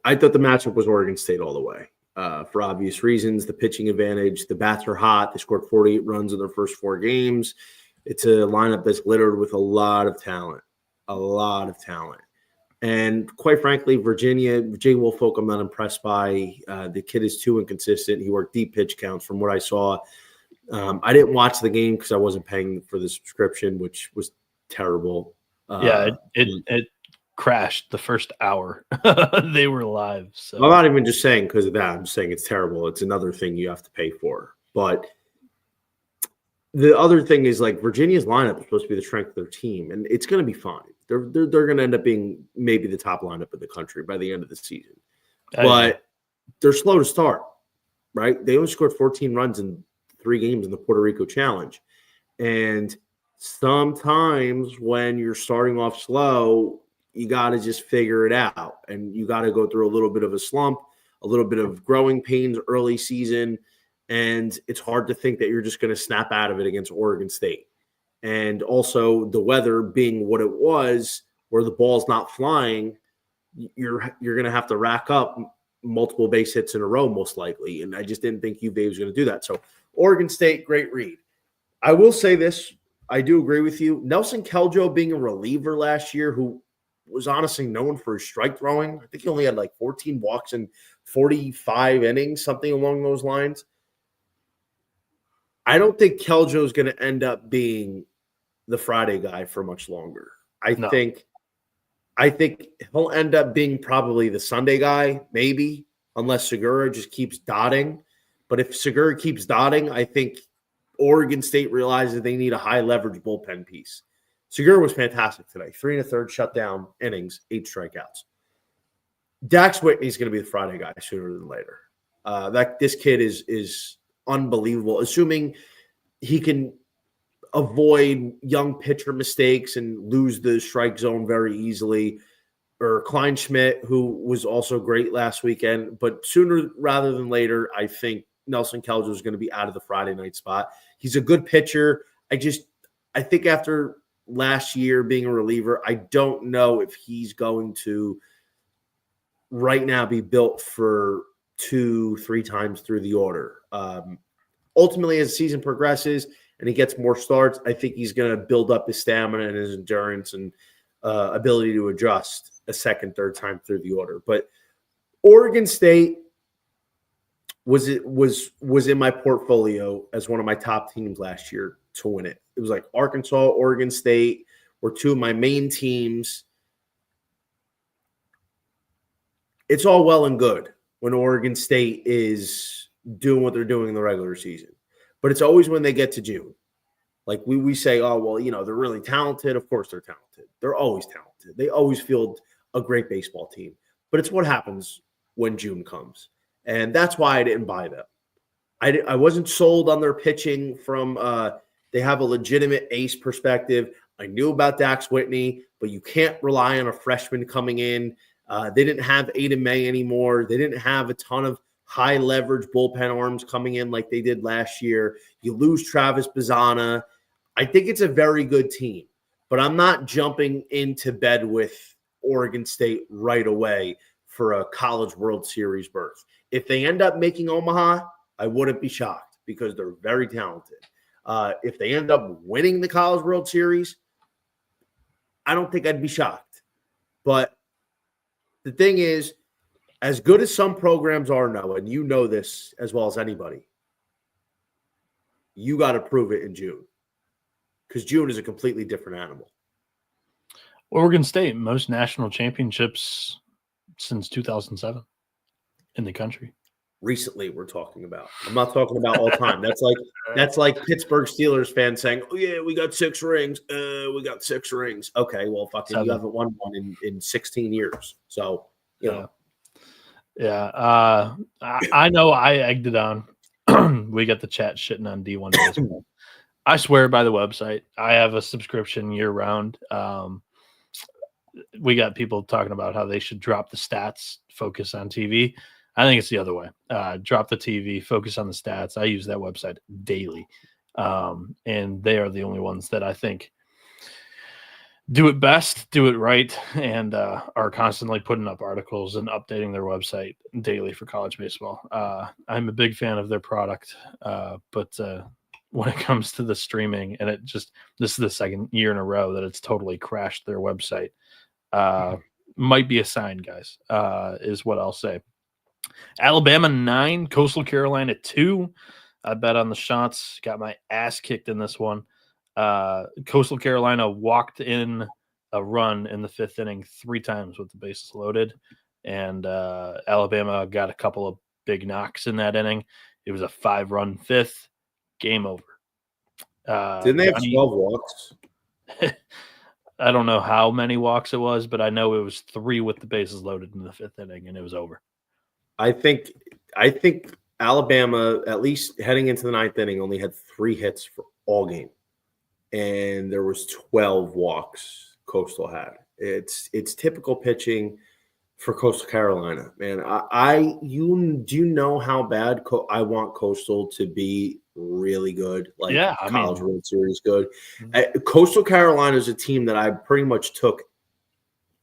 I thought the matchup was Oregon State all the way for obvious reasons. The pitching advantage, the bats are hot. They scored 48 runs in their first 4 games. It's a lineup that's littered with a lot of talent. And quite frankly, Virginia, Jay Woolfolk, I'm not impressed by. The kid is too inconsistent. He worked deep pitch counts from what I saw. I didn't watch the game because I wasn't paying for the subscription, which was terrible. It crashed the first hour. They were live. So I'm not even just saying because of that. I'm just saying it's terrible. It's another thing you have to pay for. But the other thing is, like, Virginia's lineup is supposed to be the strength of their team, and it's going to be fine. They're going to end up being maybe the top lineup in the country by the end of the season. But they're slow to start, right? They only scored 14 runs in 3 games in the Puerto Rico Challenge. And sometimes when you're starting off slow, you got to just figure it out. And you got to go through a little bit of a slump, a little bit of growing pains early season. And it's hard to think that you're just going to snap out of it against Oregon State. And also the weather being what it was, where the ball's not flying, you're going to have to rack up multiple base hits in a row, most likely. And I just didn't think UVA was going to do that. So Oregon State, great read. I will say this. I do agree with you. Nelson Keljo being a reliever last year who was honestly known for his strike throwing. I think he only had like 14 walks in 45 innings, something along those lines. I don't think Keljo is going to end up being the Friday guy for much longer. I think he'll end up being probably the Sunday guy, maybe, unless Segura just keeps dotting. But if Segura keeps dotting, I think Oregon State realizes they need a high leverage bullpen piece. Segura was fantastic today. 3 1/3 shutdown innings, 8 strikeouts. Dax Whitney is going to be the Friday guy sooner than later. This kid is unbelievable. Assuming he can avoid young pitcher mistakes and lose the strike zone very easily, or Kleinschmidt, who was also great last weekend. But sooner rather than later, I think Nelson Keljo is going to be out of the Friday night spot. He's a good pitcher. I think after last year being a reliever, I don't know if he's going to right now be built for 2-3 times through the order. Ultimately, as the season progresses and he gets more starts, I think he's going to build up his stamina and his endurance and ability to adjust a second, third time through the order. But Oregon State was in my portfolio as one of my top teams last year to win it. It was like Arkansas, Oregon State were 2 of my main teams. It's all well and good when Oregon State is doing what they're doing in the regular season. But it's always when they get to June. Like we say, oh, well, they're really talented. Of course they're talented. They're always talented. They always field a great baseball team. But it's what happens when June comes. And that's why I didn't buy them. I wasn't sold on their pitching from they have a legitimate ace perspective. I knew about Dax Whitney, but you can't rely on a freshman coming in. They didn't have Aiden May anymore. They didn't have a ton of high leverage bullpen arms coming in like they did last year. You lose Travis Bazzana. I think it's a very good team, but I'm not jumping into bed with Oregon State right away for a College World Series berth. If they end up making Omaha, I wouldn't be shocked because they're very talented. If they end up winning the College World Series, I don't think I'd be shocked. But the thing is, as good as some programs are now, and you know this as well as anybody, you got to prove it in June because June is a completely different animal. Oregon State, most national championships since 2007 in the country. recently we're talking about. I'm not talking about all time. That's like Pittsburgh Steelers fans saying, "Oh yeah, we got 6 rings. We got 6 rings." Okay, well, fucking, you haven't won one in 16 years. So, you know. Yeah. I know I egged it on. We got the chat shitting on D1 baseball. I swear by the website. I have a subscription year round. We got people talking about how they should drop the stats, focus on TV. I think it's the other way. Drop the TV, focus on the stats. I use that website daily. And they are the only ones that I think do it best, do it right, and are constantly putting up articles and updating their website daily for college baseball. I'm a big fan of their product, but when it comes to the streaming, and this is the second year in a row that it's totally crashed their website. Might be a sign, guys, is what I'll say. Alabama 9, Coastal Carolina 2. I bet on the shots. Got my ass kicked in this one. Coastal Carolina walked in a run in the 5th inning 3 times with the bases loaded, and Alabama got a couple of big knocks in that inning. It was a 5-run 5th. Game over. Didn't they have 12 walks? I don't know how many walks it was, but I know it was 3 with the bases loaded in the 5th inning, and it was over. I think Alabama, at least heading into the 9th inning, only had 3 hits for all game, and there was 12 walks Coastal had. It's typical pitching for Coastal Carolina, man. Do you know how bad I want Coastal to be really good, like College World Series good? Coastal Carolina is a team that I pretty much took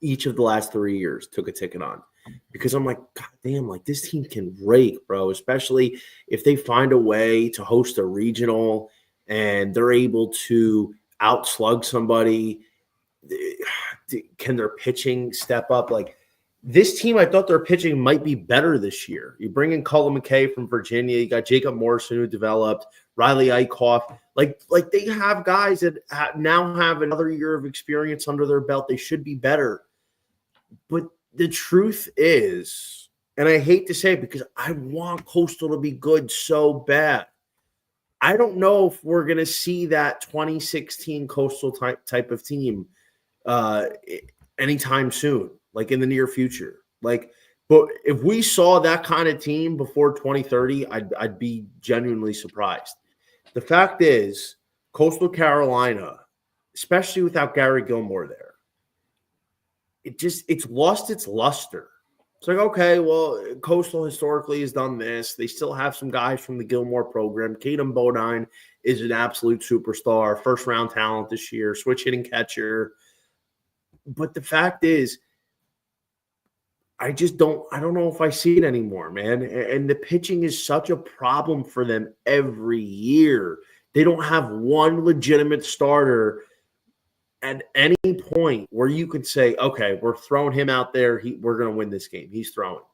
each of the last 3 years, took a ticket on, because I'm like, God damn, like this team can rake, bro, especially if they find a way to host a regional and they're able to outslug somebody. Can their pitching step up? Like, this team, I thought their pitching might be better this year. You bring in Cullen McKay from Virginia. You got Jacob Morrison, who developed, Riley Eichhoff. Like they have guys that now have another year of experience under their belt. They should be better. But the truth is, and I hate to say it because I want Coastal to be good so bad, I don't know if we're going to see that 2016 Coastal type of team anytime soon, like in the near future. Like, but if we saw that kind of team before 2030, I'd be genuinely surprised. The fact is, Coastal Carolina, especially without Gary Gilmore there, it's lost its luster. It's like, okay, well, Coastal historically has done this. They still have some guys from the Gilmore program. Caden Bodine is an absolute superstar, first-round talent this year, switch hitting catcher. But the fact is, I don't know if I see it anymore, man. And the pitching is such a problem for them every year. They don't have one legitimate starter at any point where you could say, okay, we're throwing him out there. We're going to win this game. He's throwing.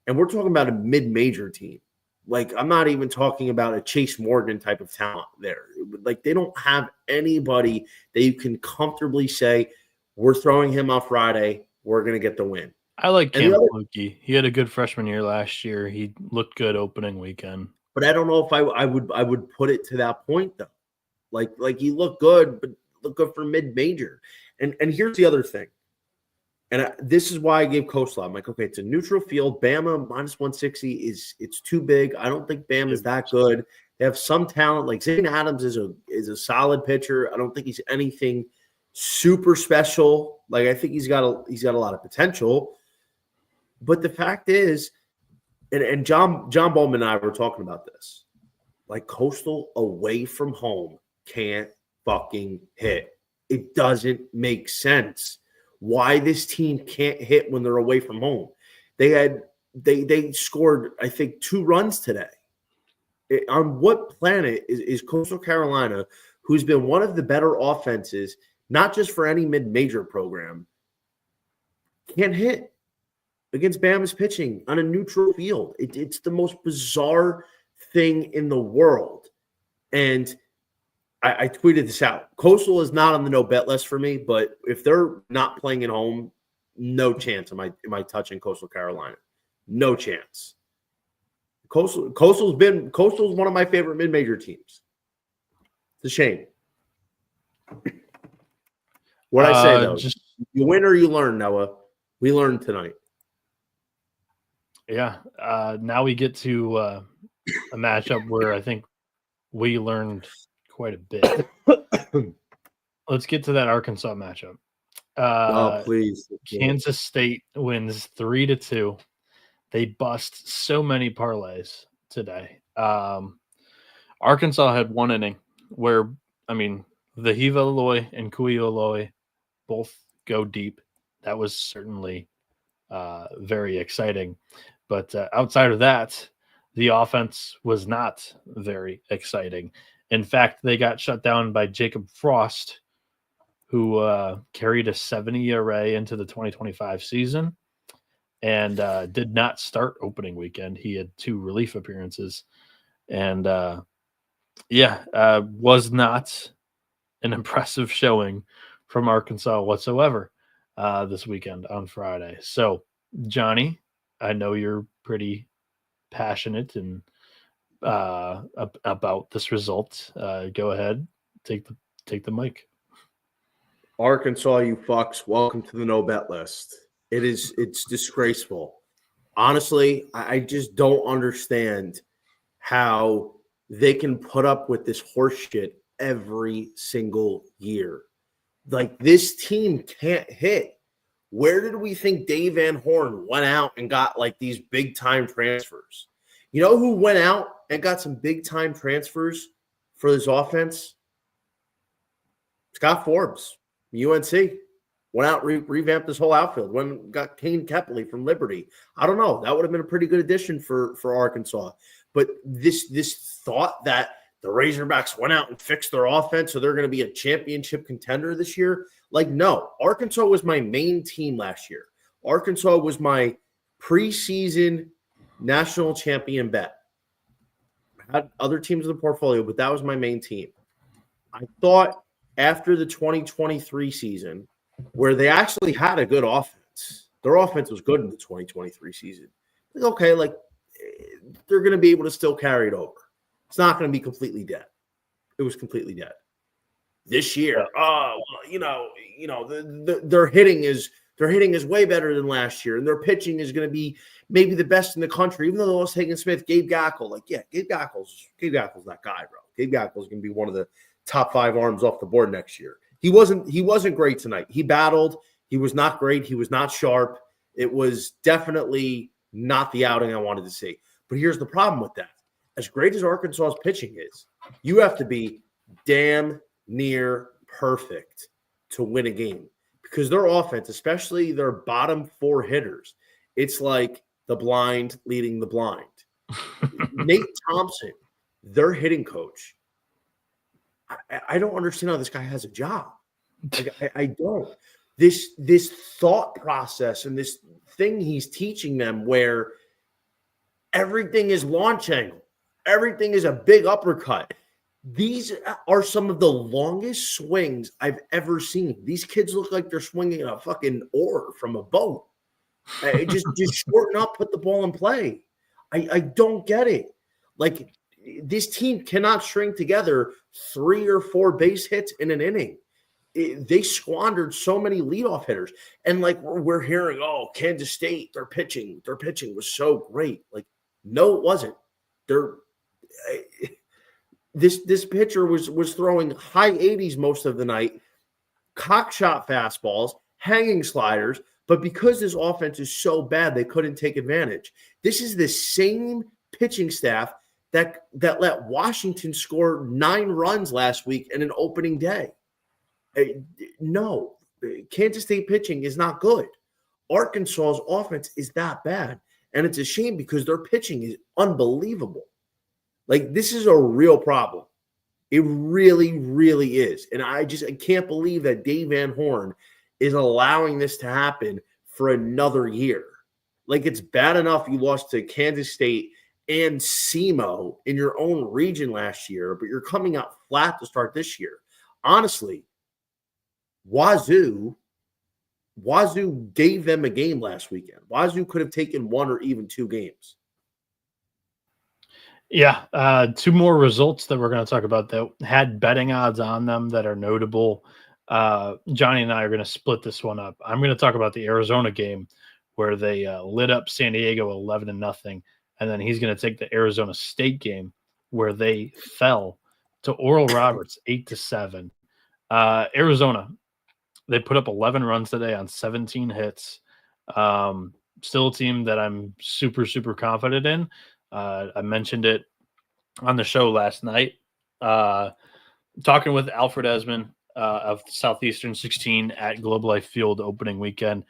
And we're talking about a mid-major team. Like, I'm not even talking about a Chase Morgan type of talent there. Like, they don't have anybody that you can comfortably say, we're throwing him on Friday, we're going to get the win. I like Cam Fluke. He had a good freshman year last year. He looked good opening weekend. But I don't know if I would put it to that point, though. Like he looked good, but look good for mid-major. And here's the other thing. And this is why I gave Coastal. I'm like, okay, it's a neutral field. Bama minus 160 it's too big. I don't think Bama's that good. They have some talent. Like Zane Adams is a solid pitcher. I don't think he's anything super special. Like, I think he's got a lot of potential. But the fact is, and John Bowman and I were talking about this, like, Coastal away from home can't fucking hit. It doesn't make sense why this team can't hit when they're away from home. They scored, I think, 2 runs today. On what planet is Coastal Carolina, who's been one of the better offenses, not just for any mid-major program, can't hit against Bama's pitching on a neutral field? It's the most bizarre thing in the world. And I tweeted this out. Coastal is not on the no-bet list for me, but if they're not playing at home, no chance am I touching Coastal Carolina. No chance. Coastal's one of my favorite mid-major teams. It's a shame. What I say though, you win or you learn, Noah. We learned tonight. Yeah. Now we get to a matchup where I think we learned quite a bit. Let's get to that Arkansas matchup. Please. Kansas State wins 3-2. They bust so many parlays today. Arkansas had one inning where, the Hiva Aloy and Kui Aloy both go deep. That was certainly very exciting. But outside of that, the offense was not very exciting. In fact, they got shut down by Jacob Frost, who carried a 70 ERA into the 2025 season and did not start opening weekend. He had 2 relief appearances and, was not an impressive showing from Arkansas whatsoever this weekend on Friday. So, Johnny, I know you're pretty passionate and about this result. Go ahead, take the mic. Arkansas, you fucks, welcome to the no bet list. It's disgraceful. Honestly, I just don't understand how they can put up with this horse shit every single year. Like, this team can't hit. Where did we think Dave Van Horn went out and got like these big time transfers? You know who went out and got some big time transfers for this offense? Scott Forbes, UNC. Went out, revamped this whole outfield. Went and got Kane Kepley from Liberty. I don't know. That would have been a pretty good addition for Arkansas. But this thought that the Razorbacks went out and fixed their offense so they're going to be a championship contender this year, like, no. Arkansas was my main team last year. Arkansas was my preseason national champion bet. I had other teams in the portfolio, but that was my main team. I thought after the 2023 season, where they actually had a good offense, their offense was good in the 2023 season. Okay, like, they're going to be able to still carry it over. It's not going to be completely dead. It was completely dead. This year, their hitting is way better than last year, and their pitching is going to be maybe the best in the country. Even though they lost Hagen Smith, Gabe Gackle, Gabe Gackle's that guy, bro. Gabe Gackle's going to be one of the top 5 arms off the board next year. He wasn't great tonight. He battled. He was not great. He was not sharp. It was definitely not the outing I wanted to see. But here's the problem with that. As great as Arkansas's pitching is, you have to be damn near perfect to win a game, because their offense, especially their bottom 4 hitters, it's like the blind leading the blind. Nate Thompson, their hitting coach, I don't understand how this guy has a job. Like, I don't. This thought process and this thing he's teaching them where everything is launch angle, everything is a big uppercut. These are some of the longest swings I've ever seen. These kids look like they're swinging a fucking oar from a boat. Just shorten up, put the ball in play. I don't get it. Like, this team cannot string together 3 or 4 base hits in an inning. They squandered so many leadoff hitters. And like, we're hearing, Kansas State, their pitching was so great. Like, no, it wasn't. This pitcher was throwing high 80s most of the night, cockshot fastballs, hanging sliders, but because this offense is so bad, they couldn't take advantage. This is the same pitching staff that let Washington score 9 runs last week in an opening day. No, Kansas State pitching is not good. Arkansas's offense is that bad, and it's a shame because their pitching is unbelievable. Like, this is a real problem. It really, really is. And I can't believe that Dave Van Horn is allowing this to happen for another year. Like, it's bad enough you lost to Kansas State and SEMO in your own region last year, but you're coming out flat to start this year. Honestly, Wazoo gave them a game last weekend. Wazoo could have taken 1 or even 2 games. Yeah, two more results that we're going to talk about that had betting odds on them that are notable. Johnny and I are going to split this one up. I'm going to talk about the Arizona game where they lit up San Diego 11-0, and then he's going to take the Arizona State game where they fell to Oral Roberts 8-7. Arizona, they put up 11 runs today on 17 hits. Still a team that I'm super, super confident in. I mentioned it on the show last night, talking with Alfred Esmond of Southeastern 16 at Globe Life Field opening weekend.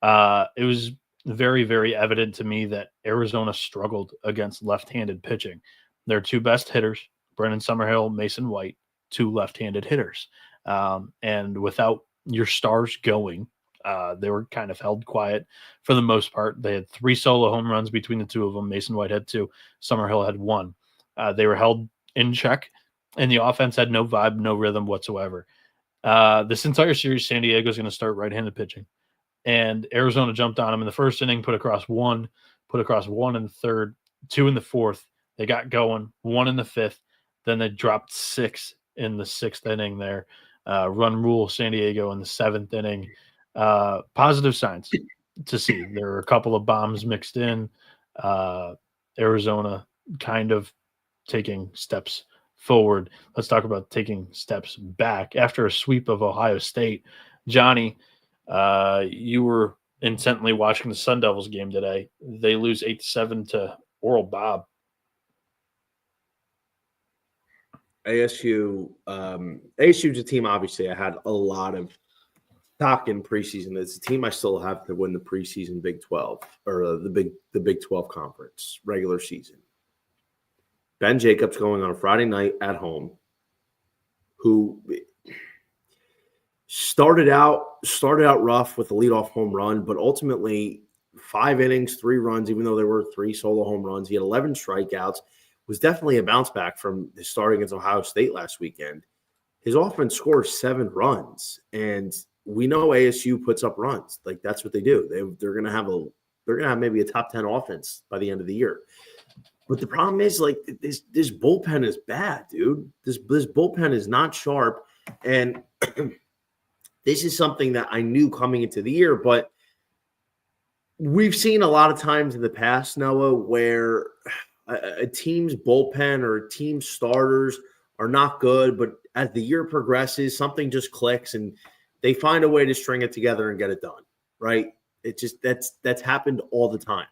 It was very, very evident to me that Arizona struggled against left-handed pitching. Their two best hitters, Brennan Summerhill, Mason White, two left-handed hitters. And without your stars going, they were kind of held quiet for the most part. They had 3 solo home runs between the two of them. Mason White had 2. Summerhill had 1. They were held in check, and the offense had no vibe, no rhythm whatsoever. This entire series, San Diego is going to start right-handed pitching, and Arizona jumped on them in the first inning, put across 1 in the third, 2 in the fourth. They got going, 1 in the fifth. Then they dropped 6 in the 6th inning there. Run rule San Diego in the 7th inning. Positive signs to see. There were a couple of bombs mixed in. Arizona kind of taking steps forward. Let's talk about taking steps back. After a sweep of Ohio State, Johnny, you were intently watching the Sun Devils game today. They lose 8-7 to Oral Bob. ASU is a team, obviously, I had a lot of stock in preseason. It's a team I still have to win the preseason Big 12 or the Big 12 conference regular season. Ben Jacobs going on a Friday night at home, who started out rough with a leadoff home run, but ultimately 5 innings, 3 runs, even though there were 3 solo home runs. He had 11 strikeouts. Was definitely a bounce back from his start against Ohio State last weekend. His offense scores 7 runs, and we know ASU puts up runs. Like, that's what they do. They're gonna have maybe a top 10 offense by the end of the year. But the problem is, like, this bullpen is bad, dude. This bullpen is not sharp, and this is something that I knew coming into the year. But we've seen a lot of times in the past, Noah, where a team's bullpen or a team's starters are not good, but as the year progresses, something just clicks and they find a way to string it together and get it done, right? It just that's happened all the time.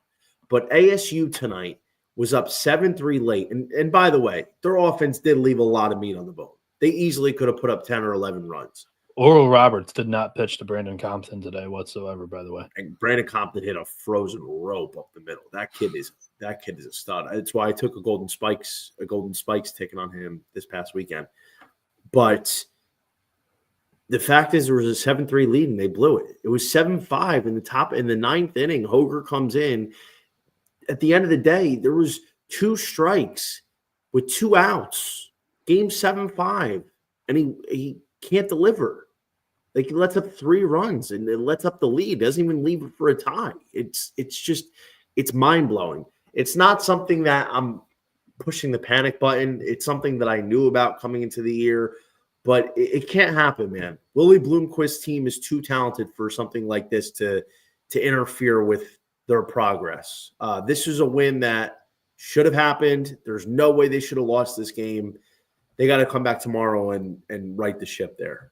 But ASU tonight was up 7-3 late. And by the way, their offense did leave a lot of meat on the bone. They easily could have put up 10 or 11 runs. Oral Roberts did not pitch to Brandon Compton today whatsoever, by the way. And Brandon Compton hit a frozen rope up the middle. That kid is a stud. That's why I took a Golden Spikes ticket on him this past weekend. But the fact is, there was a 7-3 lead and they blew it. It was 7-5 in the 9th inning. Hoger comes in. At the end of the day, there was 2 strikes with 2 outs. Game 7-5, and he can't deliver. Like, he lets up 3 runs and it lets up the lead. Doesn't even leave it for a tie. It's mind blowing. It's not something that I'm pushing the panic button. It's something that I knew about coming into the year, but it can't happen, man. Willie Bloomquist's team is too talented for something like this to interfere with their progress. This is a win that should have happened. There's no way they should have lost this game. They got to come back tomorrow and right the ship there.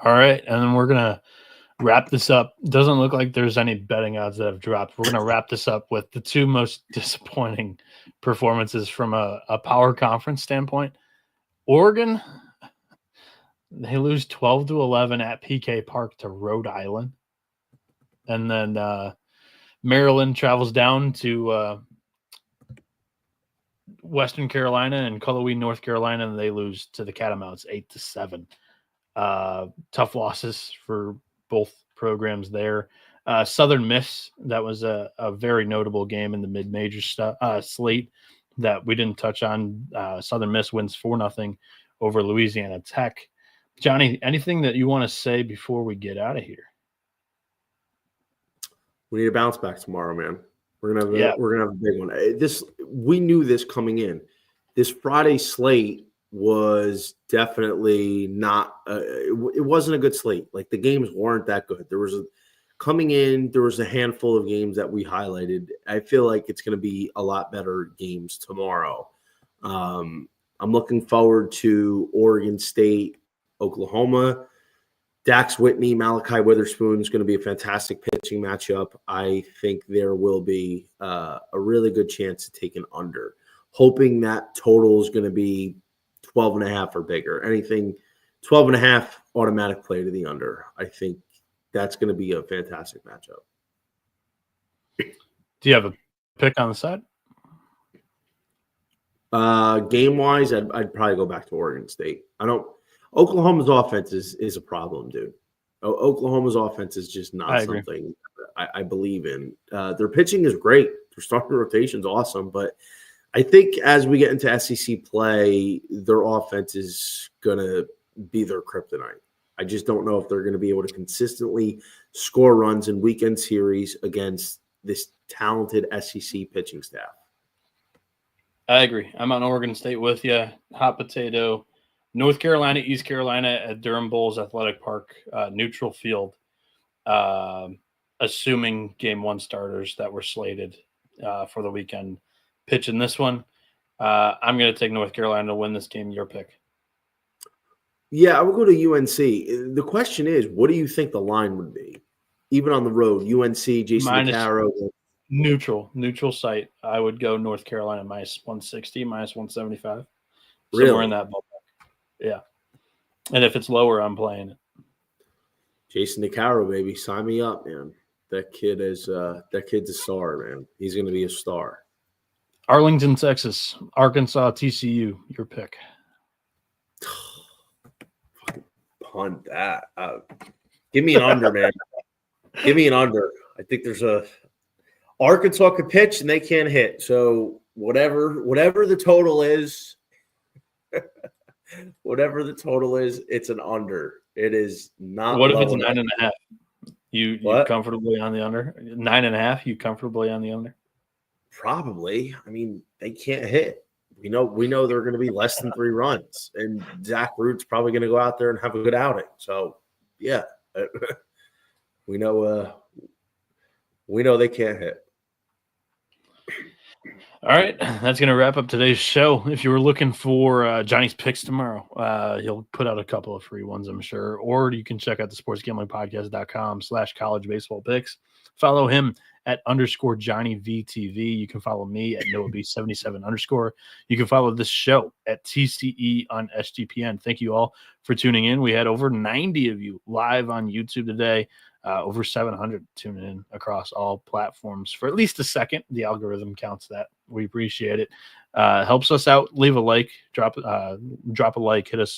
All right, and then we're going to wrap this up. Doesn't look like there's any betting odds that have dropped. We're going to wrap this up with the 2 most disappointing performances from a power conference standpoint. Oregon, they lose 12-11 at PK Park to Rhode Island. And then Maryland travels down to Western Carolina and Cullowhee, North Carolina, and they lose to the Catamounts 8-7. Tough losses for both programs there. Southern Miss, that was a very notable game in the mid-major slate that we didn't touch on. Southern Miss wins 4-0 over Louisiana Tech. Johnny, anything that you want to say before we get out of here? We need a bounce back tomorrow, man. We're gonna have a big one. We knew this coming in. This Friday slate was definitely not. It wasn't a good slate. Like the games weren't that good. There was a handful of games that we highlighted. I feel like it's going to be a lot better games tomorrow. I'm looking forward to Oregon State, Oklahoma. Dax Whitney, Malachi Witherspoon is going to be a fantastic pitching matchup. I think there will be a really good chance to take an under, hoping that total is going to be 12.5 or bigger. Anything 12.5 automatic play to the under. I think that's going to be a fantastic matchup. Do you have a pick on the side? Game-wise, I'd probably go back to Oregon State. Oklahoma's offense is a problem, dude. Oklahoma's offense is just not something I believe in. Their pitching is great. Their starting rotation is awesome, but I think as we get into SEC play, their offense is going to be their kryptonite. I just don't know if they're going to be able to consistently score runs in weekend series against this talented SEC pitching staff. I agree. I'm on Oregon State with you. Hot potato. North Carolina, East Carolina at Durham Bulls Athletic Park, neutral field, assuming game one starters that were slated for the weekend pitch in this one. I'm going to take North Carolina to win this game. Your pick. Yeah, I would go to UNC. The question is, what do you think the line would be? Even on the road, UNC, Jason DeCaro. Neutral site. I would go North Carolina minus 160, minus 175. Really? Somewhere in that ballpark. Yeah. And if it's lower, I'm playing it. Jason DeCaro, baby. Sign me up, man. That kid's a star, man. He's going to be a star. Arlington, Texas. Arkansas, TCU. Your pick. Punt that. Give me an under, man. Give me an under. I think there's Arkansas could pitch and they can't hit. So whatever the total is, it's an under. It is not. What if it's 9.5? You comfortably on the under? 9.5? You comfortably on the under? Probably. I mean, they can't hit. We know they're going to be less than 3 runs, and Zach Root's probably going to go out there and have a good outing. So, yeah, we know they can't hit. All right, that's going to wrap up today's show. If you were looking for Johnny's picks tomorrow, he'll put out a couple of free ones, I'm sure. Or you can check out the sportsgamblingpodcast.com/college baseball picks. Follow him at _JohnnyVTV. You can follow me at NoahB77 _. You can follow this show at TCE on SGPN. Thank you all for tuning in. We had over 90 of you live on YouTube today. Over 700 tuning in across all platforms for at least a second. The algorithm counts that. We appreciate it. Helps us out. Leave a like, drop a like, hit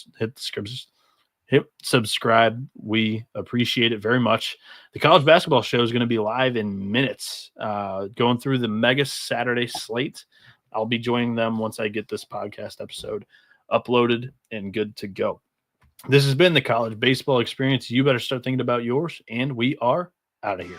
subscribe. We appreciate it very much. The college basketball show is going to be live in minutes, going through the mega Saturday slate. I'll be joining them once I get this podcast episode uploaded and good to go. This has been the College Baseball Experience. You better start thinking about yours, and we are out of here.